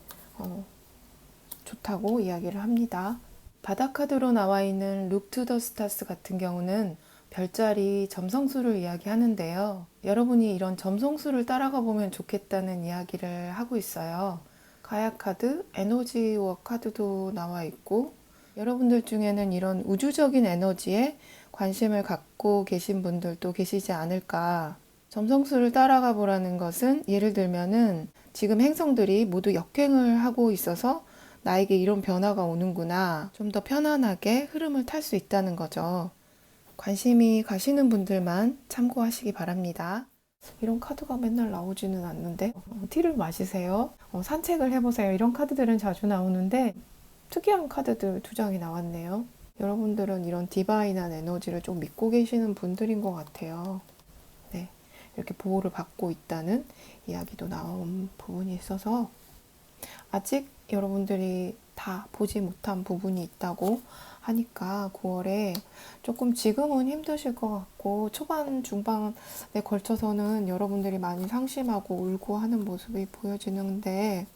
좋다고 이야기를 합니다. 바닥 카드로 나와 있는 Look to the Stars 같은 경우는 별자리 점성술을 이야기하는데요. 여러분이 이런 점성술을 따라가 보면 좋겠다는 이야기를 하고 있어요. 가야 카드, 에너지 워 카드도 나와 있고, 여러분들 중에는 이런 우주적인 에너지에 관심을 갖고 계신 분들도 계시지 않을까. 점성술을 따라가 보라는 것은 예를 들면은 지금 행성들이 모두 역행을 하고 있어서 나에게 이런 변화가 오는구나. 좀 더 편안하게 흐름을 탈 수 있다는 거죠. 관심이 가시는 분들만 참고하시기 바랍니다. 이런 카드가 맨날 나오지는 않는데 티를 마시세요. 산책을 해보세요. 이런 카드들은 자주 나오는데 특이한 카드들 두 장이 나왔네요. 여러분들은 이런 디바인한 에너지를 좀 믿고 계시는 분들인 것 같아요. 네, 이렇게 보호를 받고 있다는 이야기도 나온 부분이 있어서 아직 여러분들이 다 보지 못한 부분이 있다고 하니까 9월에 조금 지금은 힘드실 것 같고 초반, 중반에 걸쳐서는 여러분들이 많이 상심하고 울고 하는 모습이 보여지는데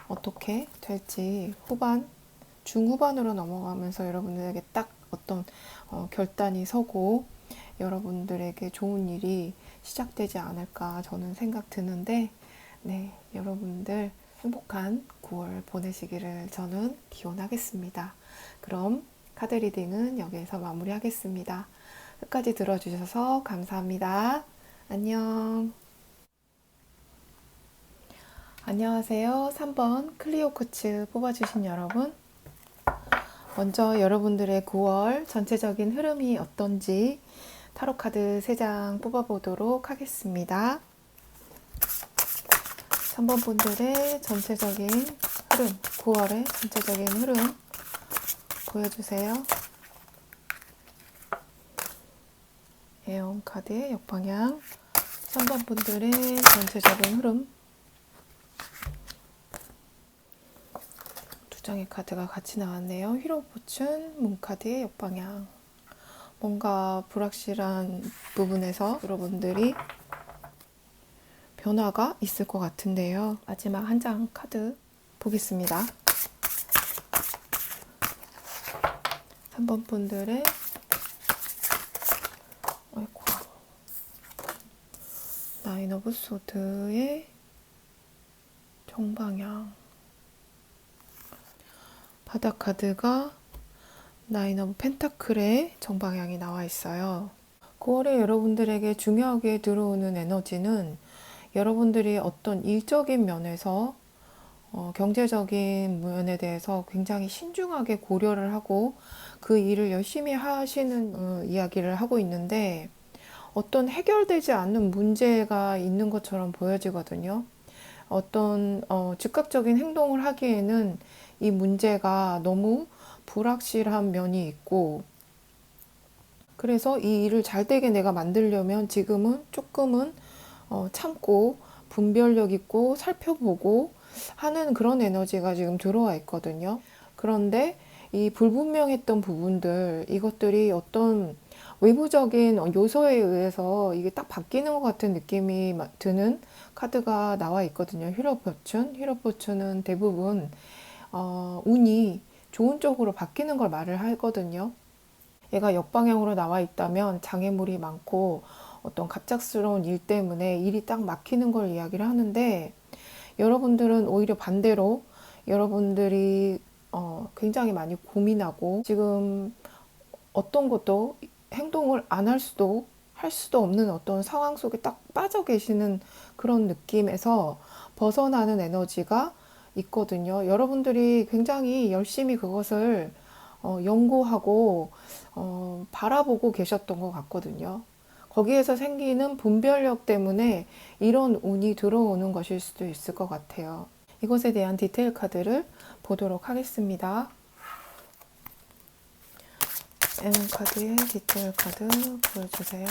어떻게 될지 후반, 중후반으로 넘어가면서 여러분들에게 딱 어떤 결단이 서고 여러분들에게 좋은 일이 시작되지 않을까 저는 생각 드는데 네, 여러분들 행복한 9월 보내시기를 저는 기원하겠습니다. 그럼 카드 리딩은 여기에서 마무리하겠습니다. 끝까지 들어주셔서 감사합니다. 안녕. 안녕하세요. 3번 클리오 코츠 뽑아주신 여러분. 먼저 여러분들의 9월 전체적인 흐름이 어떤지 타로 카드 3장 뽑아보도록 하겠습니다. 3번 분들의 전체적인 흐름, 9월의 전체적인 흐름 보여주세요. 에온 카드의 역방향, 3번 분들의 전체적인 흐름, 두 장의 카드가 같이 나왔네요. 휘로포춘, 문카드의 역방향. 뭔가 불확실한 부분에서 여러분들이 변화가 있을 것 같은데요. 마지막 한 장 카드 보겠습니다. 3번 분들의 나인 오브 소드의 정방향, 바닥 카드가 나인 오브 펜타클의 정방향이 나와 있어요. 9월에 여러분들에게 중요하게 들어오는 에너지는 여러분들이 어떤 일적인 면에서 경제적인 면에 대해서 굉장히 신중하게 고려를 하고 그 일을 열심히 하시는 이야기를 하고 있는데 어떤 해결되지 않는 문제가 있는 것처럼 보여지거든요. 어떤 즉각적인 행동을 하기에는 이 문제가 너무 불확실한 면이 있고 그래서 이 일을 잘 되게 내가 만들려면 지금은 조금은 참고 분별력 있고 살펴보고 하는 그런 에너지가 지금 들어와 있거든요. 그런데 이 불분명했던 부분들, 이것들이 어떤 외부적인 요소에 의해서 이게 딱 바뀌는 것 같은 느낌이 드는 카드가 나와 있거든요. 휘로포춘. 휘로포춘은 대부분 운이 좋은 쪽으로 바뀌는 걸 말을 하거든요. 얘가 역방향으로 나와 있다면 장애물이 많고 어떤 갑작스러운 일 때문에 일이 딱 막히는 걸 이야기를 하는데 여러분들은 오히려 반대로 여러분들이 굉장히 많이 고민하고 지금 어떤 것도 행동을 안 할 수도 할 수도 없는 어떤 상황 속에 딱 빠져 계시는 그런 느낌에서 벗어나는 에너지가 있거든요. 여러분들이 굉장히 열심히 그것을 연구하고 바라보고 계셨던 것 같거든요. 거기에서 생기는 분별력 때문에 이런 운이 들어오는 것일 수도 있을 것 같아요. 이것에 대한 디테일 카드를 보도록 하겠습니다. N 카드의 디테일 카드 보여주세요.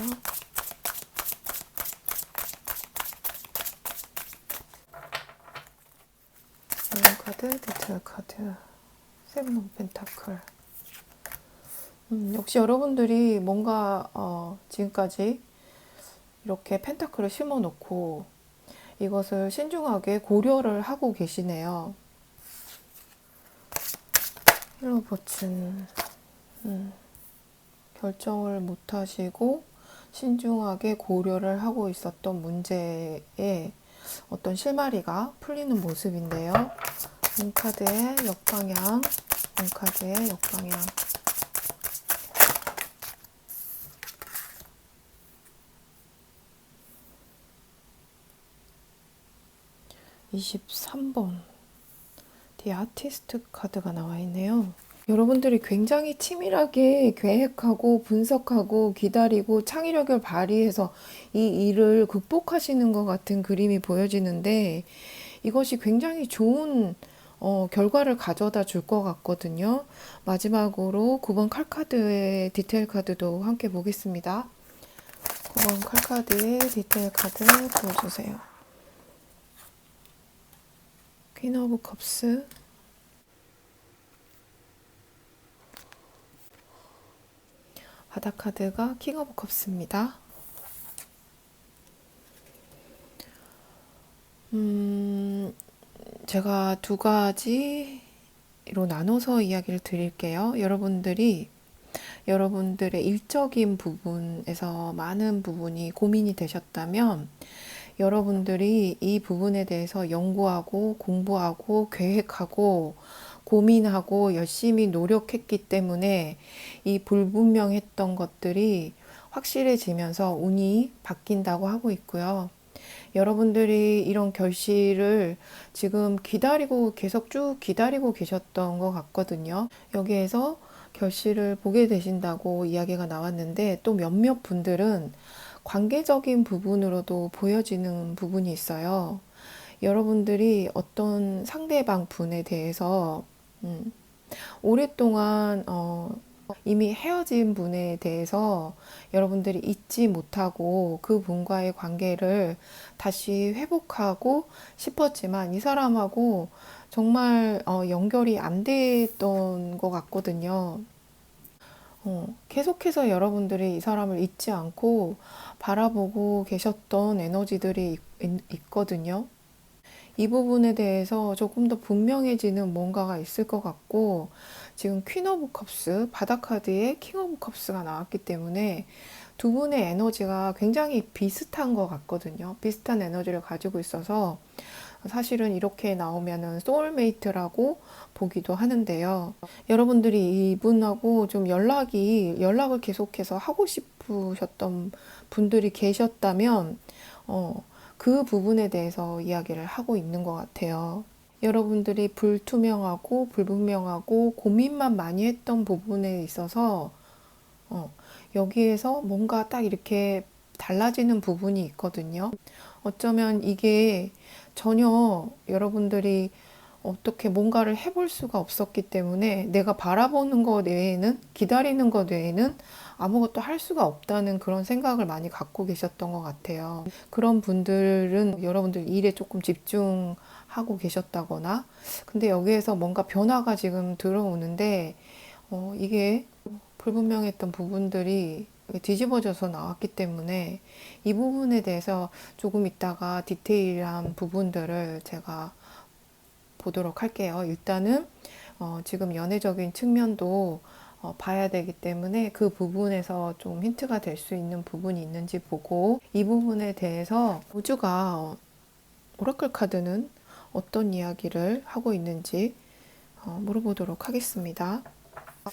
N 카드, 디테일 카드, 세븐 오브 펜타클. 역시 여러분들이 뭔가 지금까지 이렇게 펜타클을 심어 놓고 이것을 신중하게 고려를 하고 계시네요. 힐러버튼 결정을 못 하시고 신중하게 고려를 하고 있었던 문제에 어떤 실마리가 풀리는 모습인데요. 문카드의 역방향, 문카드의 역방향. 23번 디 아티스트 카드가 나와 있네요. 여러분들이 굉장히 치밀하게 계획하고 분석하고 기다리고 창의력을 발휘해서 이 일을 극복하시는 것 같은 그림이 보여지는데 이것이 굉장히 좋은 결과를 가져다 줄 것 같거든요. 마지막으로 9번 칼카드의 디테일 카드도 함께 보겠습니다. 9번 칼카드의 디테일 카드 보여주세요. 퀸 오브 컵스, 바닥 카드가 킹 오브 컵스입니다. 제가 두 가지로 나눠서 이야기를 드릴게요. 여러분들의 일적인 부분에서 많은 부분이 고민이 되셨다면 여러분들이 이 부분에 대해서 연구하고 공부하고 계획하고 고민하고 열심히 노력했기 때문에 이 불분명했던 것들이 확실해지면서 운이 바뀐다고 하고 있고요. 여러분들이 이런 결실을 지금 계속 쭉 기다리고 계셨던 것 같거든요. 여기에서 결실을 보게 되신다고 이야기가 나왔는데 또 몇몇 분들은 관계적인 부분으로도 보여지는 부분이 있어요. 여러분들이 어떤 상대방 분에 대해서 오랫동안 이미 헤어진 분에 대해서 여러분들이 잊지 못하고 그 분과의 관계를 다시 회복하고 싶었지만 이 사람하고 정말 연결이 안 됐던 것 같거든요. 계속해서 여러분들이 이 사람을 잊지 않고 바라보고 계셨던 에너지들이 있거든요. 이 부분에 대해서 조금 더 분명해지는 뭔가가 있을 것 같고 지금 퀸 오브 컵스, 바닥 카드에 킹 오브 컵스가 나왔기 때문에 두 분의 에너지가 굉장히 비슷한 것 같거든요. 비슷한 에너지를 가지고 있어서 사실은 이렇게 나오면은 소울메이트라고 보기도 하는데요. 여러분들이 이분하고 좀 연락을 계속해서 하고 싶으셨던 분들이 계셨다면, 그 부분에 대해서 이야기를 하고 있는 것 같아요. 여러분들이 불투명하고 불분명하고 고민만 많이 했던 부분에 있어서 여기에서 뭔가 딱 이렇게 달라지는 부분이 있거든요. 어쩌면 이게 전혀 여러분들이 어떻게 뭔가를 해볼 수가 없었기 때문에 내가 바라보는 것 외에는, 기다리는 것 외에는 아무것도 할 수가 없다는 그런 생각을 많이 갖고 계셨던 것 같아요. 그런 분들은 여러분들 일에 조금 집중하고 계셨다거나, 근데 여기에서 뭔가 변화가 지금 들어오는데, 이게 불분명했던 부분들이 뒤집어져서 나왔기 때문에 이 부분에 대해서 조금 이따가 디테일한 부분들을 제가 보도록 할게요. 일단은 지금 연애적인 측면도 봐야 되기 때문에 그 부분에서 좀 힌트가 될 수 있는 부분이 있는지 보고 이 부분에 대해서 우주가 오라클 카드는 어떤 이야기를 하고 있는지 물어보도록 하겠습니다.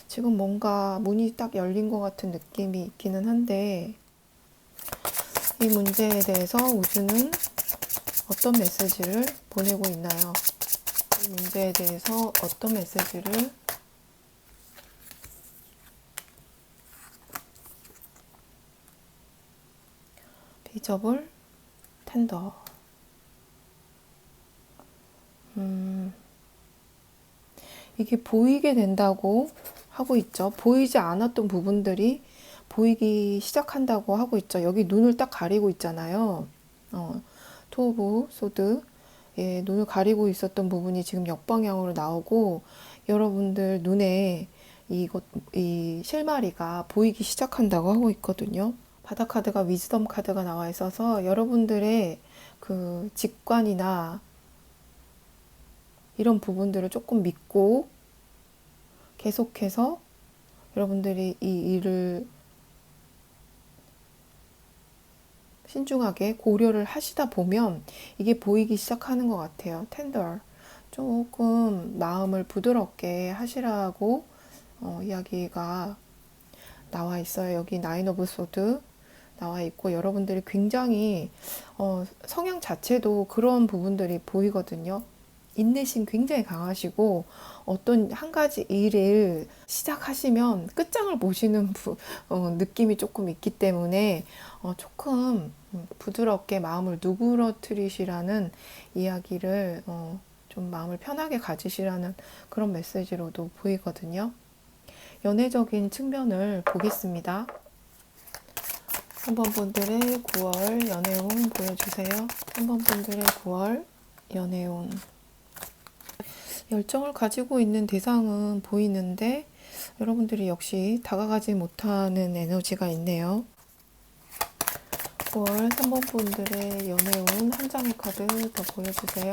지금 뭔가 문이 딱 열린 것 같은 느낌이 있기는 한데 이 문제에 대해서 우주는 어떤 메시지를 보내고 있나요? 이 문제에 대해서 어떤 메시지를 비저블 텐더 이게 보이게 된다고 하고 있죠. 보이지 않았던 부분들이 보이기 시작한다고 하고 있죠. 여기 눈을 딱 가리고 있잖아요. 투 오브 소드, 예, 눈을 가리고 있었던 부분이 지금 역방향으로 나오고 여러분들 눈에 이 실마리가 보이기 시작한다고 하고 있거든요. 바닥 카드가 위즈덤 카드가 나와 있어서 여러분들의 그 직관이나 이런 부분들을 조금 믿고 계속해서 여러분들이 이 일을 신중하게 고려를 하시다 보면 이게 보이기 시작하는 것 같아요. 텐더. 조금 마음을 부드럽게 하시라고 이야기가 나와 있어요. 여기 나인 오브 소드 나와 있고 여러분들이 굉장히 성향 자체도 그런 부분들이 보이거든요. 인내심 굉장히 강하시고 어떤 한 가지 일을 시작하시면 끝장을 보시는 느낌이 조금 있기 때문에 조금 부드럽게 마음을 누그러뜨리시라는 이야기를 좀 마음을 편하게 가지시라는 그런 메시지로도 보이거든요. 연애적인 측면을 보겠습니다. 3번 분들의 9월 연애운 보여주세요. 3번 분들의 9월 연애운. 열정을 가지고 있는 대상은 보이는데 여러분들이 역시 다가가지 못하는 에너지가 있네요. 9월 3번 분들의 연애운 한 장의 카드 더 보여주세요.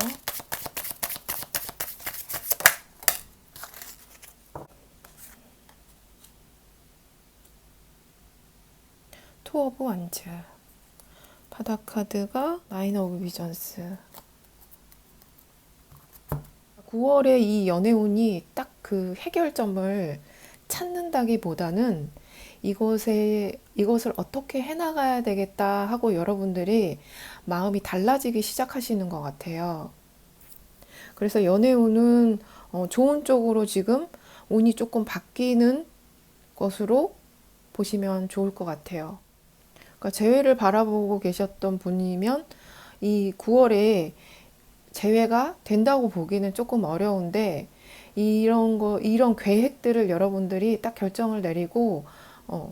투 오브 완즈. 바닥 카드가 나인 오브 비전스. 9월에 이 연애운이 딱 그 해결점을 찾는다기보다는 이것을 어떻게 해나가야 되겠다 하고 여러분들이 마음이 달라지기 시작하시는 것 같아요. 그래서 연애운은 좋은 쪽으로 지금 운이 조금 바뀌는 것으로 보시면 좋을 것 같아요. 그러니까 재회를 바라보고 계셨던 분이면 이 9월에 재회가 된다고 보기는 조금 어려운데 이런 계획들을 여러분들이 딱 결정을 내리고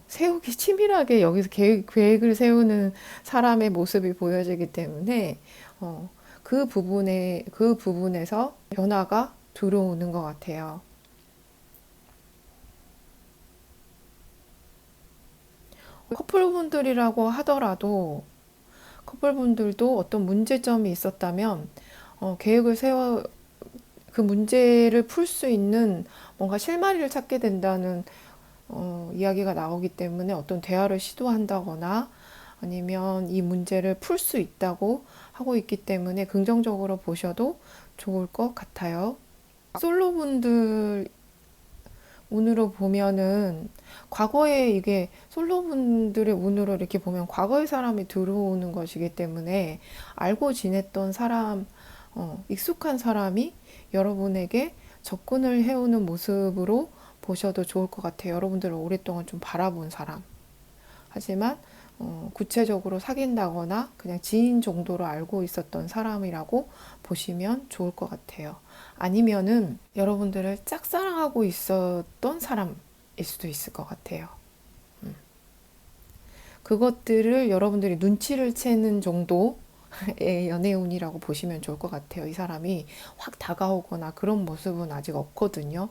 세우기 치밀하게 여기서 계획을 세우는 사람의 모습이 보여지기 때문에 그 부분에서 변화가 들어오는 것 같아요. 커플분들이라고 하더라도 커플분들도 어떤 문제점이 있었다면 그 문제를 풀 수 있는 뭔가 실마리를 찾게 된다는 이야기가 나오기 때문에 어떤 대화를 시도한다거나 아니면 이 문제를 풀 수 있다고 하고 있기 때문에 긍정적으로 보셔도 좋을 것 같아요. 솔로분들 운으로 보면은 과거에 이게 솔로분들의 운으로 이렇게 보면 과거의 사람이 들어오는 것이기 때문에 알고 지냈던 사람, 익숙한 사람이 여러분에게 접근을 해오는 모습으로 보셔도 좋을 것 같아요. 여러분들을 오랫동안 좀 바라본 사람. 하지만 구체적으로 사귄다거나 그냥 지인 정도로 알고 있었던 사람이라고 보시면 좋을 것 같아요. 아니면은 여러분들을 짝사랑하고 있었던 사람일 수도 있을 것 같아요. 그것들을 여러분들이 눈치를 채는 정도의 연애운이라고 보시면 좋을 것 같아요. 이 사람이 확 다가오거나 그런 모습은 아직 없거든요.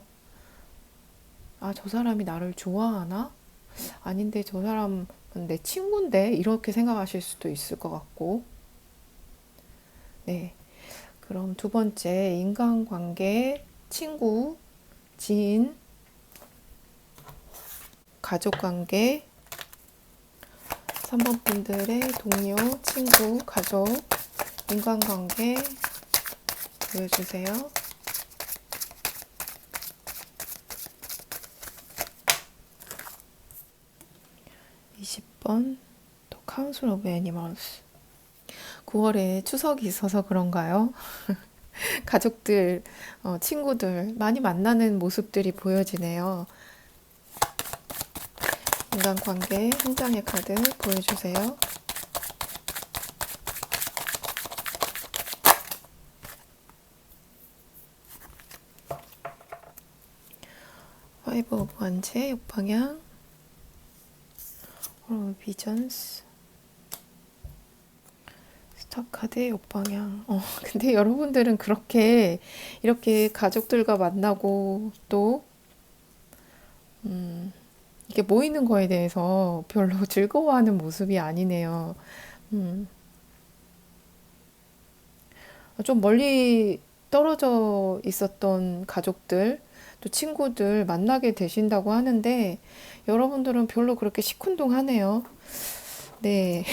아, 저 사람이 나를 좋아하나? 아닌데 저 사람은 내 친구인데 이렇게 생각하실 수도 있을 것 같고. 네. 그럼 두 번째 인간관계, 친구, 지인, 가족관계, 3번 분들의 동료, 친구, 가족, 인간관계 보여주세요. 20번 또 카운슬 오브 애니멀스. 9월에 추석이 있어서 그런가요? 가족들, 친구들 많이 만나는 모습들이 보여지네요. 인간관계 한 장의 카드 보여주세요. 파이브 오브 완즈의 역방향, 비전스, 스타카드의 역방향. 근데 여러분들은 이렇게 가족들과 만나고 또 이게 모이는 거에 대해서 별로 즐거워하는 모습이 아니네요. 음, 좀 멀리 떨어져 있었던 가족들, 또 친구들 만나게 되신다고 하는데 여러분들은 별로 그렇게 시큰둥하네요. 네.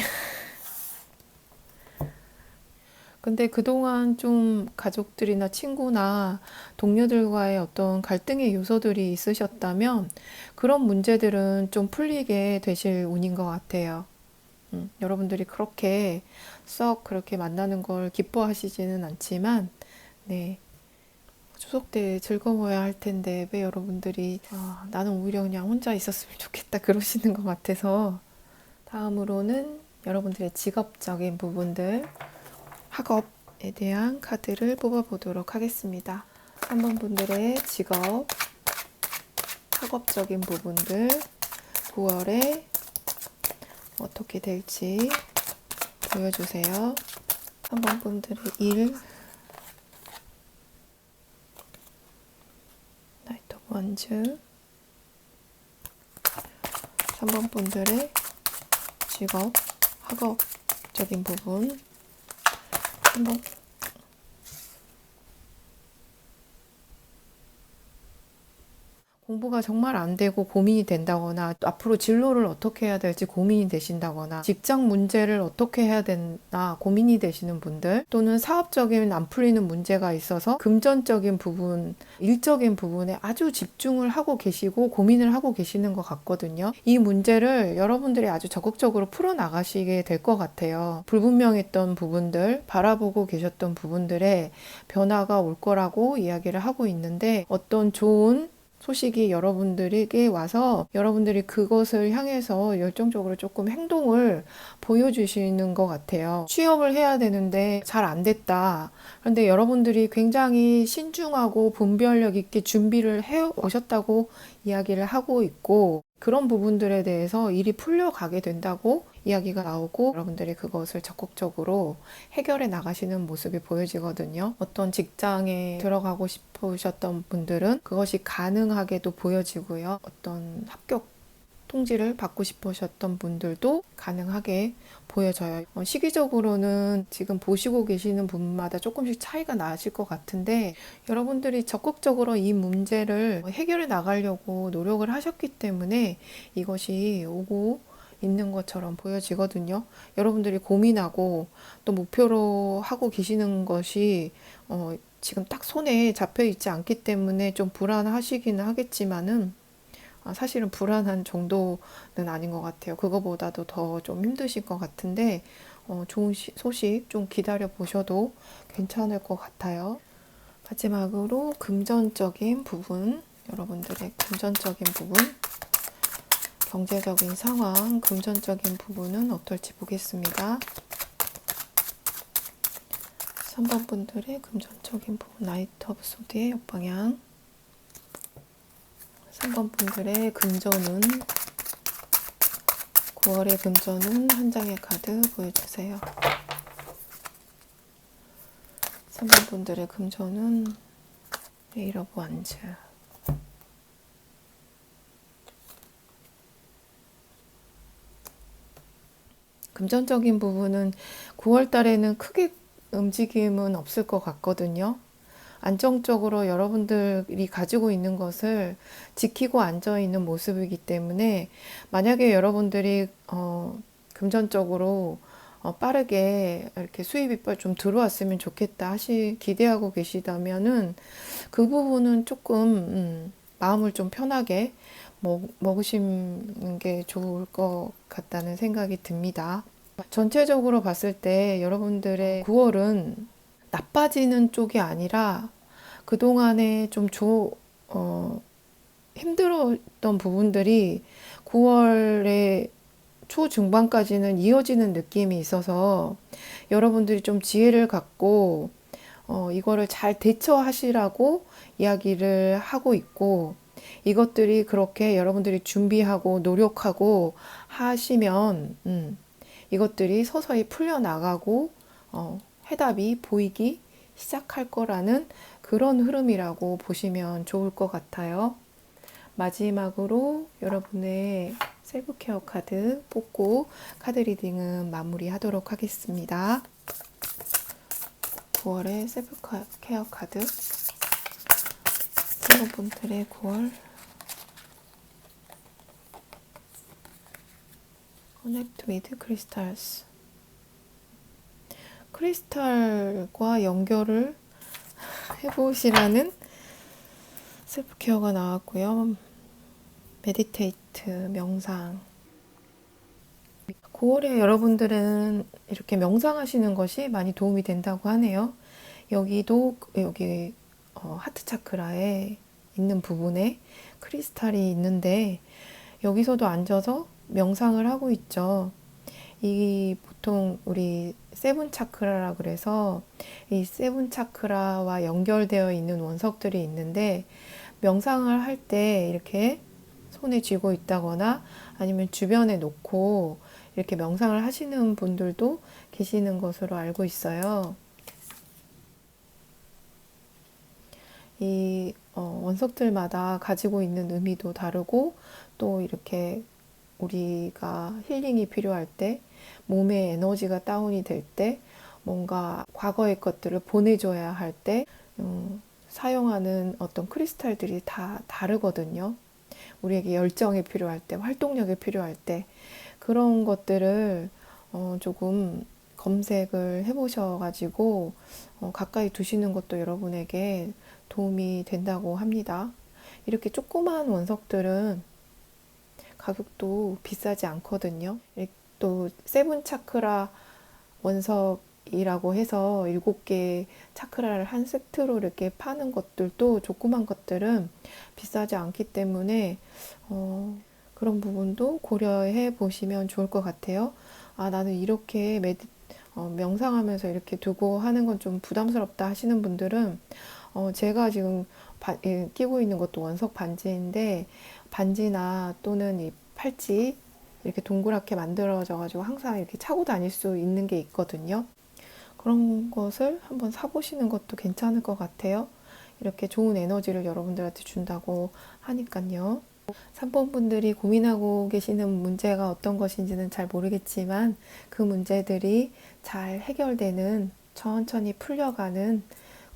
근데 그동안 좀 가족들이나 친구나 동료들과의 어떤 갈등의 요소들이 있으셨다면 그런 문제들은 좀 풀리게 되실 운인 것 같아요. 여러분들이 그렇게 만나는 걸 기뻐하시지는 않지만, 네. 추석 때 즐거워야 할 텐데 왜 여러분들이 나는 오히려 그냥 혼자 있었으면 좋겠다 그러시는 것 같아서, 다음으로는 여러분들의 직업적인 부분들, 학업에 대한 카드를 뽑아보도록 하겠습니다. 3번 분들의 직업, 학업적인 부분들 9월에 어떻게 될지 보여주세요. 3번 분들의 일, 나이트 오브 원즈. 3번 분들의 직업, 학업적인 부분. 3번 공부가 정말 안 되고 고민이 된다거나, 앞으로 진로를 어떻게 해야 될지 고민이 되신다거나, 직장 문제를 어떻게 해야 되나 고민이 되시는 분들, 또는 사업적인 안 풀리는 문제가 있어서 금전적인 부분, 일적인 부분에 아주 집중을 하고 계시고 고민을 하고 계시는 것 같거든요. 이 문제를 여러분들이 아주 적극적으로 풀어나가시게 될 것 같아요. 불분명했던 부분들, 바라보고 계셨던 부분들에 변화가 올 거라고 이야기를 하고 있는데, 어떤 좋은 소식이 여러분들에게 와서 여러분들이 그것을 향해서 열정적으로 조금 행동을 보여주시는 것 같아요. 취업을 해야 되는데 잘 안 됐다. 그런데 여러분들이 굉장히 신중하고 분별력 있게 준비를 해 오셨다고 이야기를 하고 있고, 그런 부분들에 대해서 일이 풀려가게 된다고 이야기가 나오고, 여러분들이 그것을 적극적으로 해결해 나가시는 모습이 보여지거든요. 어떤 직장에 들어가고 싶으셨던 분들은 그것이 가능하게도 보여지고요. 어떤 합격 통지를 받고 싶으셨던 분들도 가능하게 보여져요. 시기적으로는 지금 보시고 계시는 분마다 조금씩 차이가 나실 것 같은데, 여러분들이 적극적으로 이 문제를 해결해 나가려고 노력을 하셨기 때문에 이것이 오고 있는 것처럼 보여지거든요. 여러분들이 고민하고 또 목표로 하고 계시는 것이 지금 딱 손에 잡혀 있지 않기 때문에 좀 불안하시기는 하겠지만은, 사실은 불안한 정도는 아닌 것 같아요. 그거보다도 더 좀 힘드실 것 같은데, 좋은 소식 좀 기다려 보셔도 괜찮을 것 같아요. 마지막으로 금전적인 부분, 여러분들의 금전적인 부분, 경제적인 상황, 금전적인 부분은 어떨지 보겠습니다. 3번 분들의 금전적인 부분, 나이트 오브 소드의 역방향. 3번 분들의 금전운, 9월의 금전운 한 장의 카드 보여주세요. 3번 분들의 금전운, 에이트 오브 원즈. 금전적인 부분은 9월 달에는 크게 움직임은 없을 것 같거든요. 안정적으로 여러분들이 가지고 있는 것을 지키고 앉아 있는 모습이기 때문에, 만약에 여러분들이 금전적으로 빠르게 이렇게 수입이 좀 들어왔으면 좋겠다 기대하고 계시다면은, 그 부분은 조금 마음을 좀 편하게 먹으시는 게 좋을 것 같다는 생각이 듭니다. 전체적으로 봤을 때 여러분들의 9월은 나빠지는 쪽이 아니라, 그동안에 좀 힘들었던 부분들이 9월의 초중반까지는 이어지는 느낌이 있어서, 여러분들이 좀 지혜를 갖고 이거를 잘 대처하시라고 이야기를 하고 있고, 이것들이 그렇게 여러분들이 준비하고 노력하고 하시면 이것들이 서서히 풀려나가고 해답이 보이기 시작할 거라는 그런 흐름이라고 보시면 좋을 것 같아요. 마지막으로 여러분의 셀프케어 카드 뽑고 카드 리딩은 마무리하도록 하겠습니다. 9월의 셀프케어 카드, 3번 분들의 9월 Connect with Crystals. 크리스탈과 연결을 해보시라는 셀프케어가 나왔고요. 메디테이트, 명상. 9월에 여러분들은 이렇게 명상하시는 것이 많이 도움이 된다고 하네요. 여기 하트 차크라에 있는 부분에 크리스탈이 있는데 여기서도 앉아서 명상을 하고 있죠. 이 보통 우리 세븐 차크라라 그래서 이 세븐 차크라와 연결되어 있는 원석들이 있는데 명상을 할 때 이렇게 손에 쥐고 있다거나 아니면 주변에 놓고 이렇게 명상을 하시는 분들도 계시는 것으로 알고 있어요. 이 원석들마다 가지고 있는 의미도 다르고 또 이렇게 우리가 힐링이 필요할 때 몸의 에너지가 다운이 될 때 뭔가 과거의 것들을 보내줘야 할 때 사용하는 어떤 크리스탈들이 다 다르거든요. 우리에게 열정이 필요할 때, 활동력이 필요할 때 그런 것들을 조금 검색을 해보셔가지고 가까이 두시는 것도 여러분에게 도움이 된다고 합니다. 이렇게 조그만 원석들은 가격도 비싸지 않거든요. 또 세븐 차크라 원석이라고 해서 7개 차크라를 한 세트로 이렇게 파는 것들도 조그만 것들은 비싸지 않기 때문에 그런 부분도 고려해 보시면 좋을 것 같아요. 아, 나는 이렇게 명상하면서 이렇게 두고 하는 건 좀 부담스럽다 하시는 분들은 제가 지금 끼고 있는 것도 원석 반지인데 반지나 또는 이 팔찌 이렇게 동그랗게 만들어져 가지고 항상 이렇게 차고 다닐 수 있는 게 있거든요. 그런 것을 한번 사보시는 것도 괜찮을 것 같아요. 이렇게 좋은 에너지를 여러분들한테 준다고 하니까요. 3번 분들이 고민하고 계시는 문제가 어떤 것인지는 잘 모르겠지만 그 문제들이 잘 해결되는 천천히 풀려가는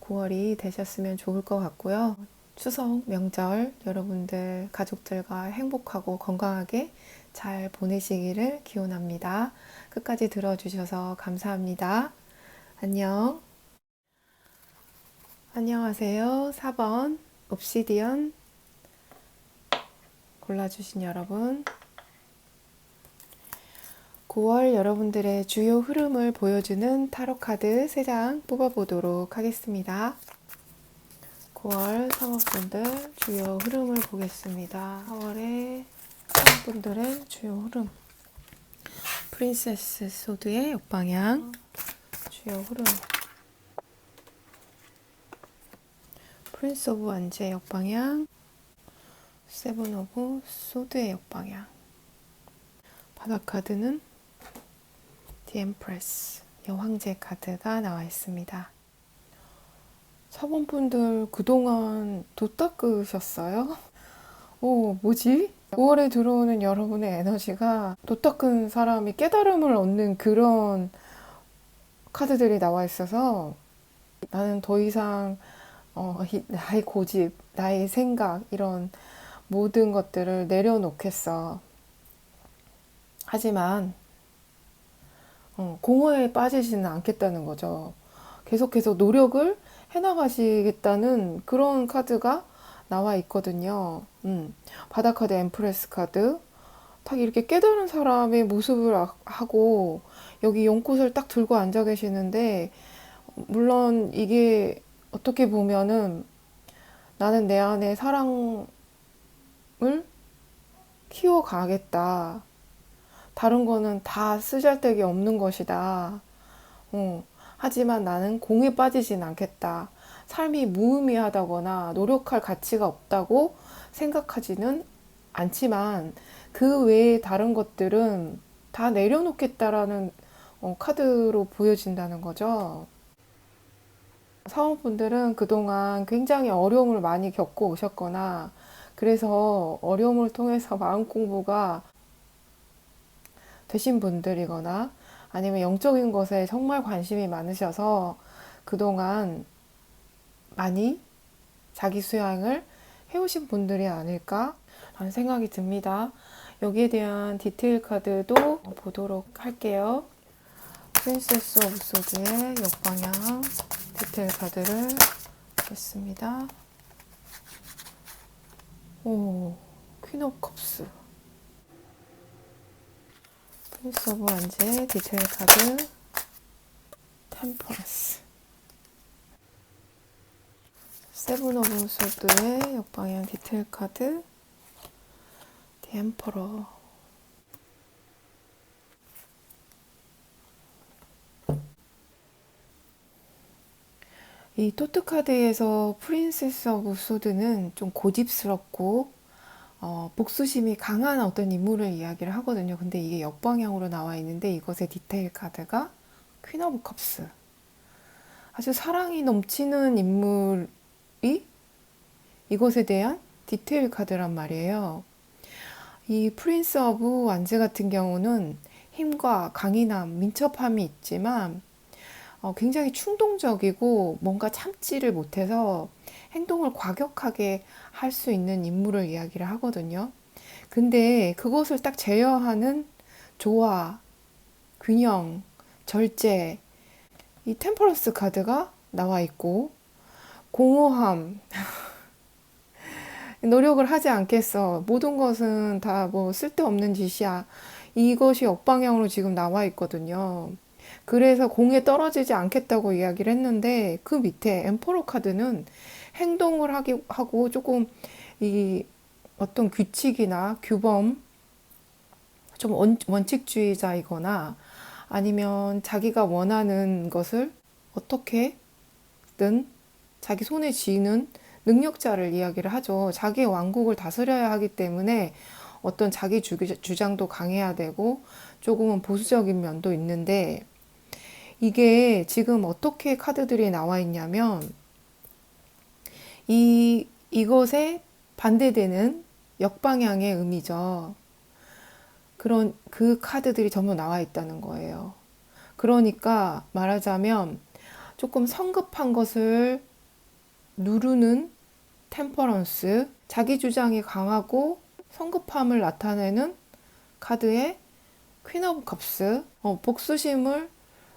9월이 되셨으면 좋을 것 같고요. 추석 명절 여러분들 가족들과 행복하고 건강하게 잘 보내시기를 기원합니다. 끝까지 들어주셔서 감사합니다. 안녕. 안녕하세요. 4번 옵시디언 골라주신 여러분. 9월 여러분들의 주요 흐름을 보여주는 타로 카드 3장 뽑아보도록 하겠습니다. 9월 사모분들 주요 흐름을 보겠습니다. 4월의 사모분들의 주요 흐름. 프린세스 소드의 역방향. 주요 흐름. 프린스 오브 완즈의 역방향. 세븐 오브 소드의 역방향. 바닥 카드는 디 엠프레스 여왕제 카드가 나와 있습니다. 4번 분들 그동안 도 닦으셨어요? 뭐지? 5월에 들어오는 여러분의 에너지가 도 닦은 사람이 깨달음을 얻는 그런 카드들이 나와 있어서 나는 더 이상 나의 고집, 나의 생각 이런 모든 것들을 내려놓겠어. 하지만 공허에 빠지지는 않겠다는 거죠. 계속해서 노력을 해나가시겠다는 그런 카드가 나와 있거든요. 바다 카드, 엠프레스 카드. 딱 이렇게 깨달은 사람의 모습을 하고 여기 연꽃을 딱 들고 앉아 계시는데 물론 이게 어떻게 보면은 나는 내 안에 사랑을 키워가겠다. 다른 거는 다 쓰잘데기 없는 것이다. 하지만 나는 공에 빠지진 않겠다. 삶이 무의미하다거나 노력할 가치가 없다고 생각하지는 않지만 그 외에 다른 것들은 다 내려놓겠다라는 카드로 보여진다는 거죠. 사원분들은 그동안 굉장히 어려움을 많이 겪고 오셨거나 그래서 어려움을 통해서 마음 공부가 되신 분들이거나 아니면 영적인 것에 정말 관심이 많으셔서 그동안 많이 자기 수양을 해오신 분들이 아닐까 라는 생각이 듭니다. 여기에 대한 디테일 카드도 보도록 할게요. 프린세스 오브 소드의 역방향 디테일 카드를 보겠습니다. 퀸 오브 컵스. 프린스 오브 완즈의 디테일 카드 템퍼런스. 세븐 오브 소드의 역방향 디테일 카드, 디 엠퍼러. 이 토트 카드에서 프린세스 오브 소드는 좀 고집스럽고 복수심이 강한 어떤 인물을 이야기를 하거든요. 근데 이게 역방향으로 나와 있는데 이것의 디테일 카드가 퀸 오브 컵스. 아주 사랑이 넘치는 인물이 이것에 대한 디테일 카드란 말이에요. 이 프린스 오브 완즈 같은 경우는 힘과 강인함, 민첩함이 있지만 굉장히 충동적이고 뭔가 참지를 못해서 행동을 과격하게 할 수 있는 인물을 이야기를 하거든요. 근데 그것을 딱 제어하는 조화, 균형, 절제, 이 템퍼런스 카드가 나와 있고, 공허함, 노력을 하지 않겠어. 모든 것은 다 뭐 쓸데없는 짓이야. 이것이 역방향으로 지금 나와 있거든요. 그래서 공에 떨어지지 않겠다고 이야기를 했는데 그 밑에 엠퍼러 카드는 행동을 하고 조금 이 어떤 규칙이나 규범, 좀 원칙주의자이거나 아니면 자기가 원하는 것을 어떻게든 자기 손에 쥐는 능력자를 이야기를 하죠. 자기의 왕국을 다스려야 하기 때문에 어떤 자기 주장도 강해야 되고 조금은 보수적인 면도 있는데, 이게 지금 어떻게 카드들이 나와 있냐면 이것에 반대되는 역방향의 의미죠. 그런 그 카드들이 전부 나와 있다는 거예요. 그러니까 말하자면 조금 성급한 것을 누르는 템퍼런스, 자기 주장이 강하고 성급함을 나타내는 카드의 퀸 오브 컵스, 복수심을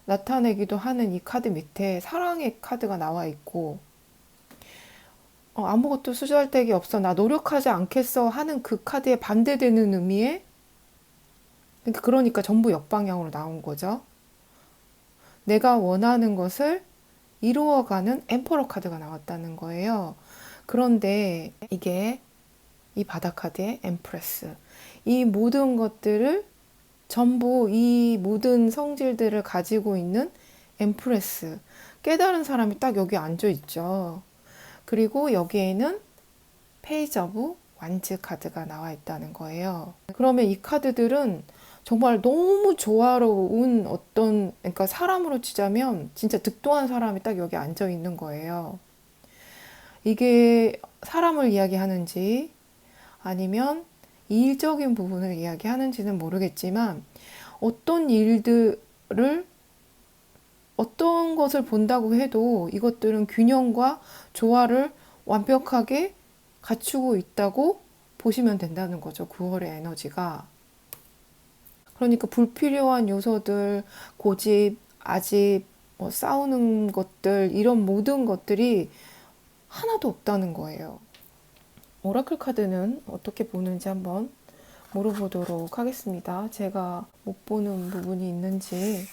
나타내기도 하는 이 카드 밑에 사랑의 카드가 나와 있고, 아무것도 수저할데기 없어, 나 노력하지 않겠어 하는 그 카드에 반대되는 의미의, 그러니까 전부 역방향으로 나온 거죠. 내가 원하는 것을 이루어가는 엠퍼러 카드가 나왔다는 거예요. 그런데 이게 이 바닥 카드의 엠프레스, 이 모든 것들을 전부 이 모든 성질들을 가지고 있는 엠프레스, 깨달은 사람이 딱 여기 앉아 있죠. 그리고 여기에는 페이지 오브 완즈 카드가 나와 있다는 거예요. 그러면 이 카드들은 정말 너무 조화로운 어떤, 그러니까 사람으로 치자면 진짜 득도한 사람이 딱 여기 앉아 있는 거예요. 이게 사람을 이야기하는지 아니면 일적인 부분을 이야기하는지는 모르겠지만, 어떤 일들을 어떤 것을 본다고 해도 이것들은 균형과 조화를 완벽하게 갖추고 있다고 보시면 된다는 거죠. 9월의 에너지가. 그러니까 불필요한 요소들, 고집, 아집, 싸우는 것들, 이런 모든 것들이 하나도 없다는 거예요. 오라클 카드는 어떻게 보는지 한번 물어보도록 하겠습니다. 제가 못 보는 부분이 있는지.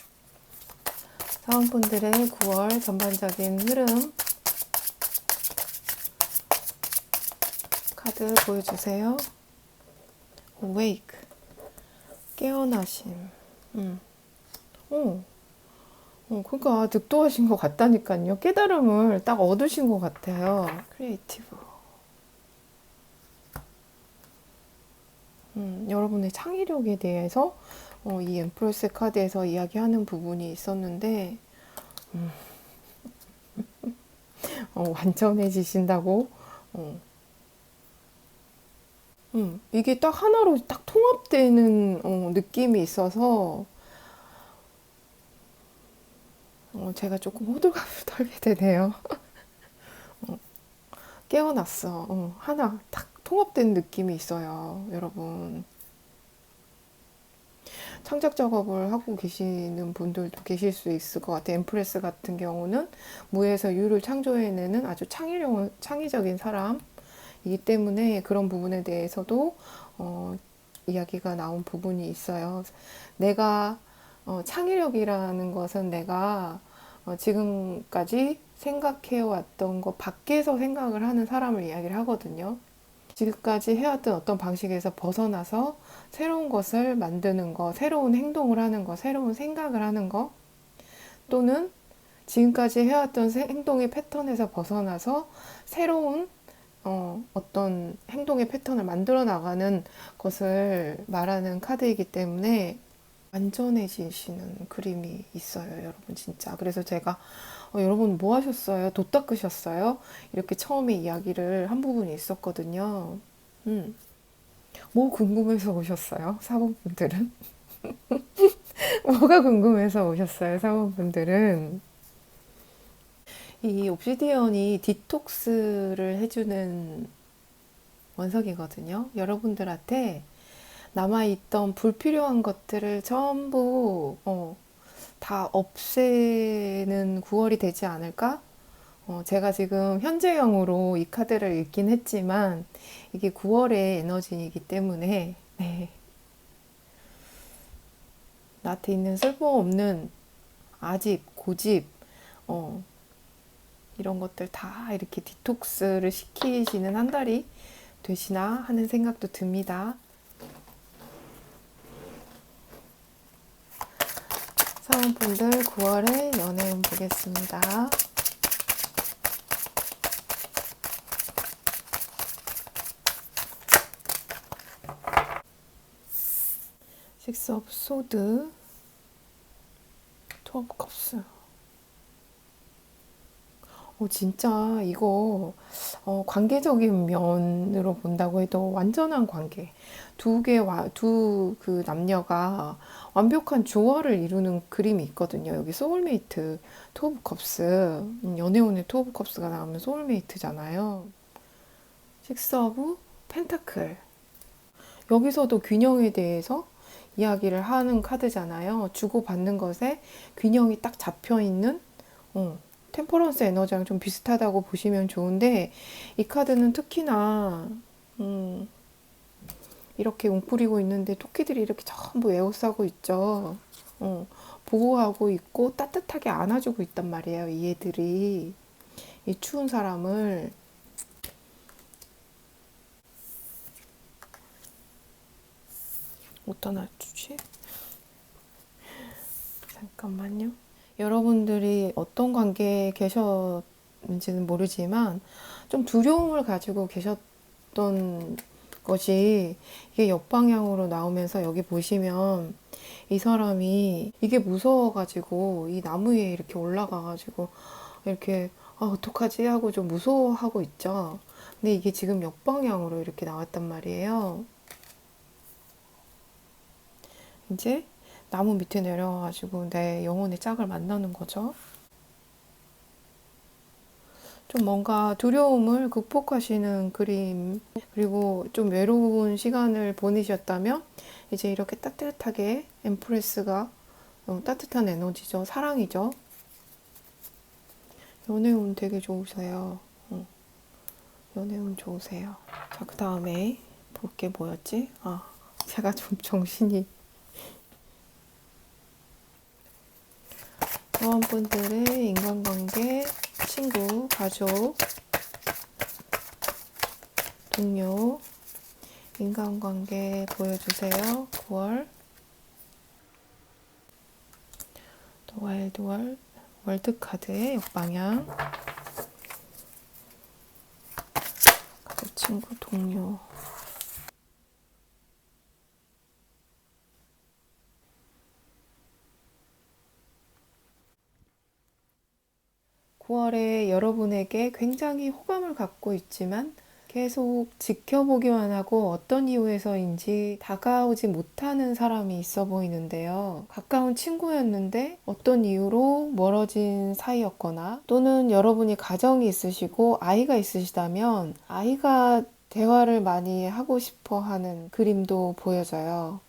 사원분들의 9월 전반적인 흐름 카드 보여주세요. Awake, 깨어나심. 그러니까 득도하신 것 같다니까요. 깨달음을 딱 얻으신 것 같아요. 크리에이티브. 여러분의 창의력에 대해서 이 엠프레스 카드에서 이야기하는 부분이 있었는데, 완전해지신다고. 이게 딱 하나로 딱 통합되는 느낌이 있어서 제가 조금 호들갑을 떨게 되네요. 깨어났어. 하나 딱 통합된 느낌이 있어요, 여러분. 창작 작업을 하고 계시는 분들도 계실 수 있을 것 같아요. 엠프레스 같은 경우는 무에서 유를 창조해내는 아주 창의적인 사람이기 때문에 그런 부분에 대해서도 이야기가 나온 부분이 있어요. 내가 창의력이라는 것은 내가 지금까지 생각해왔던 것 밖에서 생각을 하는 사람을 이야기를 하거든요. 지금까지 해왔던 어떤 방식에서 벗어나서 새로운 것을 만드는 거, 새로운 행동을 하는 거, 새로운 생각을 하는 거, 또는 지금까지 해왔던 행동의 패턴에서 벗어나서 새로운 어떤 행동의 패턴을 만들어 나가는 것을 말하는 카드이기 때문에 완전해지시는 그림이 있어요, 여러분, 진짜. 그래서 제가 여러분 뭐 하셨어요? 돛 닦으셨어요? 이렇게 처음에 이야기를 한 부분이 있었거든요. 뭐 궁금해서 오셨어요, 사모분들은? 뭐가 궁금해서 오셨어요, 사모분들은? 이 옵시디언이 디톡스를 해주는 원석이거든요. 여러분들한테 남아있던 불필요한 것들을 전부 다 없애는 9월이 되지 않을까? 제가 지금 현재형으로 이 카드를 읽긴 했지만 이게 9월의 에너지이기 때문에 네. 나한테 있는 쓸모없는 아집, 고집, 이런 것들 다 이렇게 디톡스를 시키시는 한 달이 되시나 하는 생각도 듭니다. 사원분들 9월의 연애운 보겠습니다. 식스 오브 소드, 투 오브 컵스. 진짜 이거 관계적인 면으로 본다고 해도 완전한 관계, 두 그 남녀가 완벽한 조화를 이루는 그림이 있거든요. 여기 소울메이트, 투 오브 컵스, 연애운의 투 오브 컵스가 나오면 소울메이트잖아요. 식스 오브 펜타클, 여기서도 균형에 대해서 이야기를 하는 카드잖아요. 주고받는 것에 균형이 딱 잡혀있는 템퍼런스 에너지랑 좀 비슷하다고 보시면 좋은데, 이 카드는 특히나 이렇게 웅크리고 있는데 토끼들이 이렇게 전부 에워싸고 있죠. 보호하고 있고 따뜻하게 안아주고 있단 말이에요, 이 애들이. 이 추운 사람을. 어디다 놔주지? 잠깐만요. 여러분들이 어떤 관계에 계셨는지는 모르지만 좀 두려움을 가지고 계셨던 것이 이게 역방향으로 나오면서, 여기 보시면 이 사람이 이게 무서워가지고 이 나무 위에 이렇게 올라가가지고 이렇게 어떡하지 하고 좀 무서워하고 있죠. 근데 이게 지금 역방향으로 이렇게 나왔단 말이에요. 이제 나무 밑에 내려와가지고 내 영혼의 짝을 만나는 거죠. 좀 뭔가 두려움을 극복하시는 그림, 그리고 좀 외로운 시간을 보내셨다면 이제 이렇게 따뜻하게, 엠프레스가 따뜻한 에너지죠. 사랑이죠. 연애운 되게 좋으세요. 연애운 좋으세요. 자, 그 다음에 볼 게 뭐였지? 제가 좀 정신이. 회원분들의 인간관계, 친구, 가족, 동료, 인간관계 보여주세요. 9월. 더 와일드 월드카드의 역방향. 가족, 친구, 동료. (9월에) 여러분에게 굉장히 호감을 갖고 있지만 계속 지켜보기만 하고 어떤 이유에서인지 다가오지 못하는 사람이 있어 보이는데요. 가까운 친구였는데 어떤 이유로 멀어진 사이였거나, 또는 여러분이 가정이 있으시고 아이가 있으시다면 아이가 대화를 많이 하고 싶어 하는 그림도 보여져요.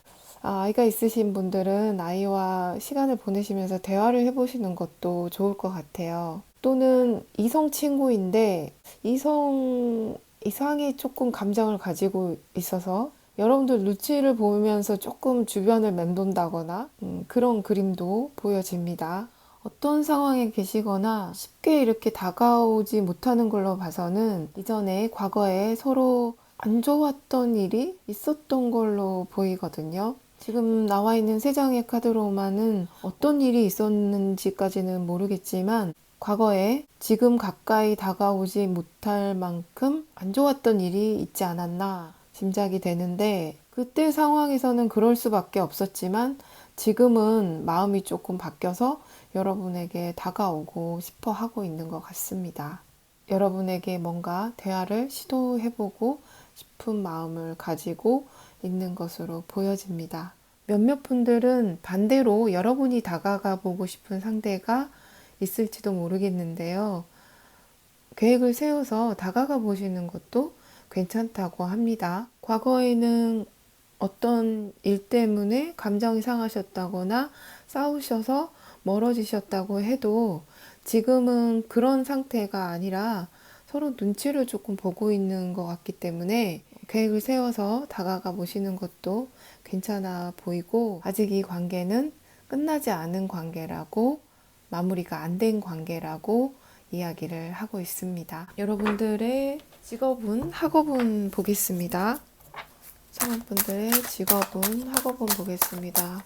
아이가 있으신 분들은 아이와 시간을 보내시면서 대화를 해보시는 것도 좋을 것 같아요. 또는 이성 친구인데 이상이 조금 감정을 가지고 있어서 여러분들 눈치를 보면서 조금 주변을 맴돈다거나 그런 그림도 보여집니다. 어떤 상황에 계시거나 쉽게 이렇게 다가오지 못하는 걸로 봐서는 이전에 과거에 서로 안 좋았던 일이 있었던 걸로 보이거든요. 지금 나와 있는 세 장의 카드로만은 어떤 일이 있었는지까지는 모르겠지만 과거에 지금 가까이 다가오지 못할 만큼 안 좋았던 일이 있지 않았나 짐작이 되는데, 그때 상황에서는 그럴 수밖에 없었지만 지금은 마음이 조금 바뀌어서 여러분에게 다가오고 싶어 하고 있는 것 같습니다. 여러분에게 뭔가 대화를 시도해보고 싶은 마음을 가지고 있는 것으로 보여집니다. 몇몇 분들은 반대로 여러분이 다가가 보고 싶은 상대가 있을지도 모르겠는데요. 계획을 세워서 다가가 보시는 것도 괜찮다고 합니다. 과거에는 어떤 일 때문에 감정이 상하셨다거나 싸우셔서 멀어지셨다고 해도 지금은 그런 상태가 아니라 서로 눈치를 조금 보고 있는 것 같기 때문에 계획을 세워서 다가가 보시는 것도 괜찮아 보이고, 아직 이 관계는 끝나지 않은 관계라고, 마무리가 안 된 관계라고 이야기를 하고 있습니다. 여러분들의 직업은, 학업은 보겠습니다. 사원분들의 직업은, 학업은 보겠습니다.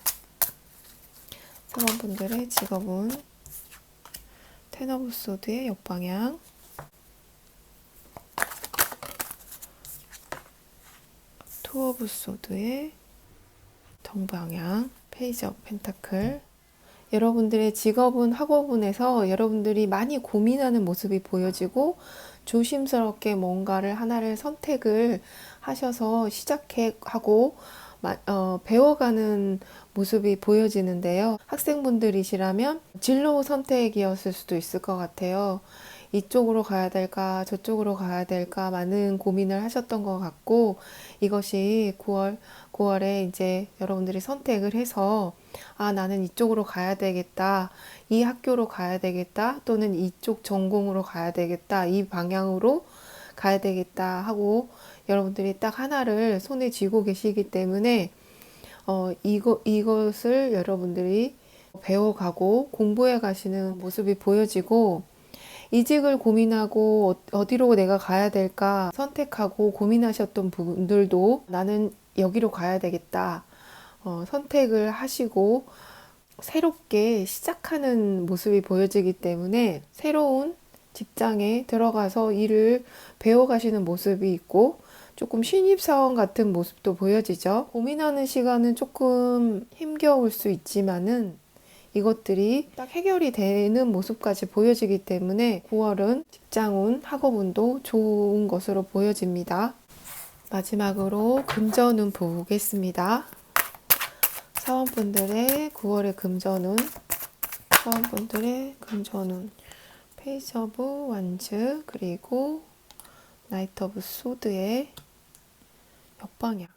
사원분들의 직업은 텐 오브 소드의 역방향, 투 오브 소드의 정방향, 페이지 오브 펜타클. 여러분들의 직업은, 학업운에서 여러분들이 많이 고민하는 모습이 보여지고 조심스럽게 뭔가를 하나를 선택을 하셔서 시작하고 배워가는 모습이 보여지는데요. 학생분들이시라면 진로 선택이었을 수도 있을 것 같아요. 이쪽으로 가야 될까, 저쪽으로 가야 될까 많은 고민을 하셨던 것 같고, 이것이 9월에 이제 여러분들이 선택을 해서 나는 이쪽으로 가야 되겠다, 이 학교로 가야 되겠다, 또는 이쪽 전공으로 가야 되겠다, 이 방향으로 가야 되겠다 하고 여러분들이 딱 하나를 손에 쥐고 계시기 때문에 이것을 여러분들이 배워가고 공부해 가시는 모습이 보여지고, 이직을 고민하고 어디로 내가 가야 될까 선택하고 고민하셨던 분들도 나는 여기로 가야 되겠다 선택을 하시고 새롭게 시작하는 모습이 보여지기 때문에 새로운 직장에 들어가서 일을 배워가시는 모습이 있고, 조금 신입사원 같은 모습도 보여지죠. 고민하는 시간은 조금 힘겨울 수 있지만은 이것들이 딱 해결이 되는 모습까지 보여지기 때문에 9월은 직장운, 학업운도 좋은 것으로 보여집니다. 마지막으로 금전운 보겠습니다. 사원분들의 9월의 금전운, 사원분들의 금전운, 페이지 오브 완즈, 그리고 나이트 오브 소드의 역방향.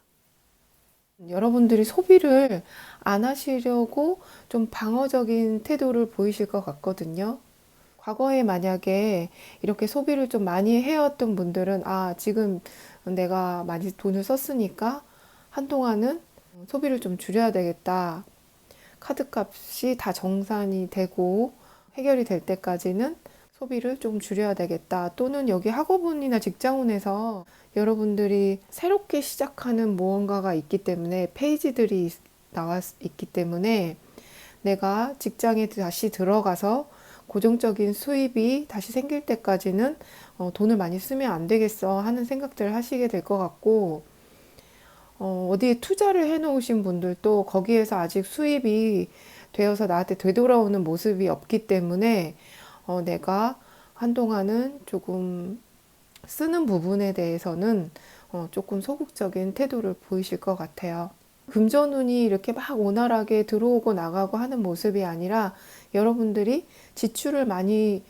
여러분들이 소비를 안 하시려고 좀 방어적인 태도를 보이실 것 같거든요. 과거에 만약에 이렇게 소비를 좀 많이 해왔던 분들은 지금 내가 많이 돈을 썼으니까 한동안은 소비를 좀 줄여야 되겠다. 카드값이 다 정산이 되고 해결이 될 때까지는 소비를 좀 줄여야 되겠다. 또는 여기 학업운이나 직장운에서 여러분들이 새롭게 시작하는 무언가가 있기 때문에 페이지들이 나와 있기 때문에 내가 직장에 다시 들어가서 고정적인 수입이 다시 생길 때까지는 돈을 많이 쓰면 안 되겠어 하는 생각들을 하시게 될 것 같고, 어디에 투자를 해 놓으신 분들도 거기에서 아직 수입이 되어서 나한테 되돌아오는 모습이 없기 때문에 내가 한동안은 조금 쓰는 부분에 대해서는 조금 소극적인 태도를 보이실 것 같아요. 금전운이 이렇게 막 원활하게 들어오고 나가고 하는 모습이 아니라 여러분들이 지출을 많이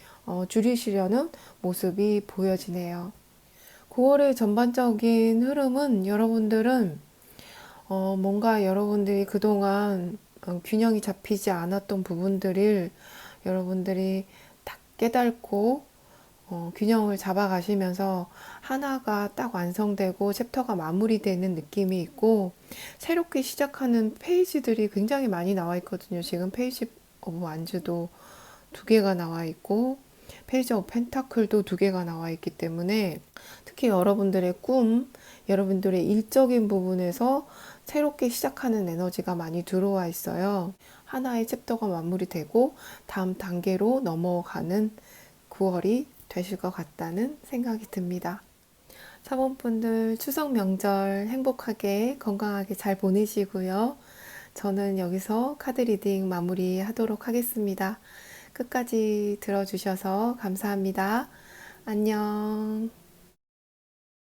줄이시려는 모습이 보여지네요. 9월의 전반적인 흐름은 여러분들은 뭔가 여러분들이 그동안 균형이 잡히지 않았던 부분들을 여러분들이 딱 깨닫고 균형을 잡아가시면서 하나가 딱 완성되고 챕터가 마무리되는 느낌이 있고, 새롭게 시작하는 페이지들이 굉장히 많이 나와 있거든요. 지금 페이지 오브 완즈도 두 개가 나와 있고 페이지 오브 펜타클도 두 개가 나와 있기 때문에 특히 여러분들의 꿈, 여러분들의 일적인 부분에서 새롭게 시작하는 에너지가 많이 들어와 있어요. 하나의 챕터가 마무리되고 다음 단계로 넘어가는 9월이 되실 것 같다는 생각이 듭니다. 사모분들 추석 명절 행복하게 건강하게 잘 보내시고요. 저는 여기서 카드 리딩 마무리하도록 하겠습니다. 끝까지 들어주셔서 감사합니다. 안녕.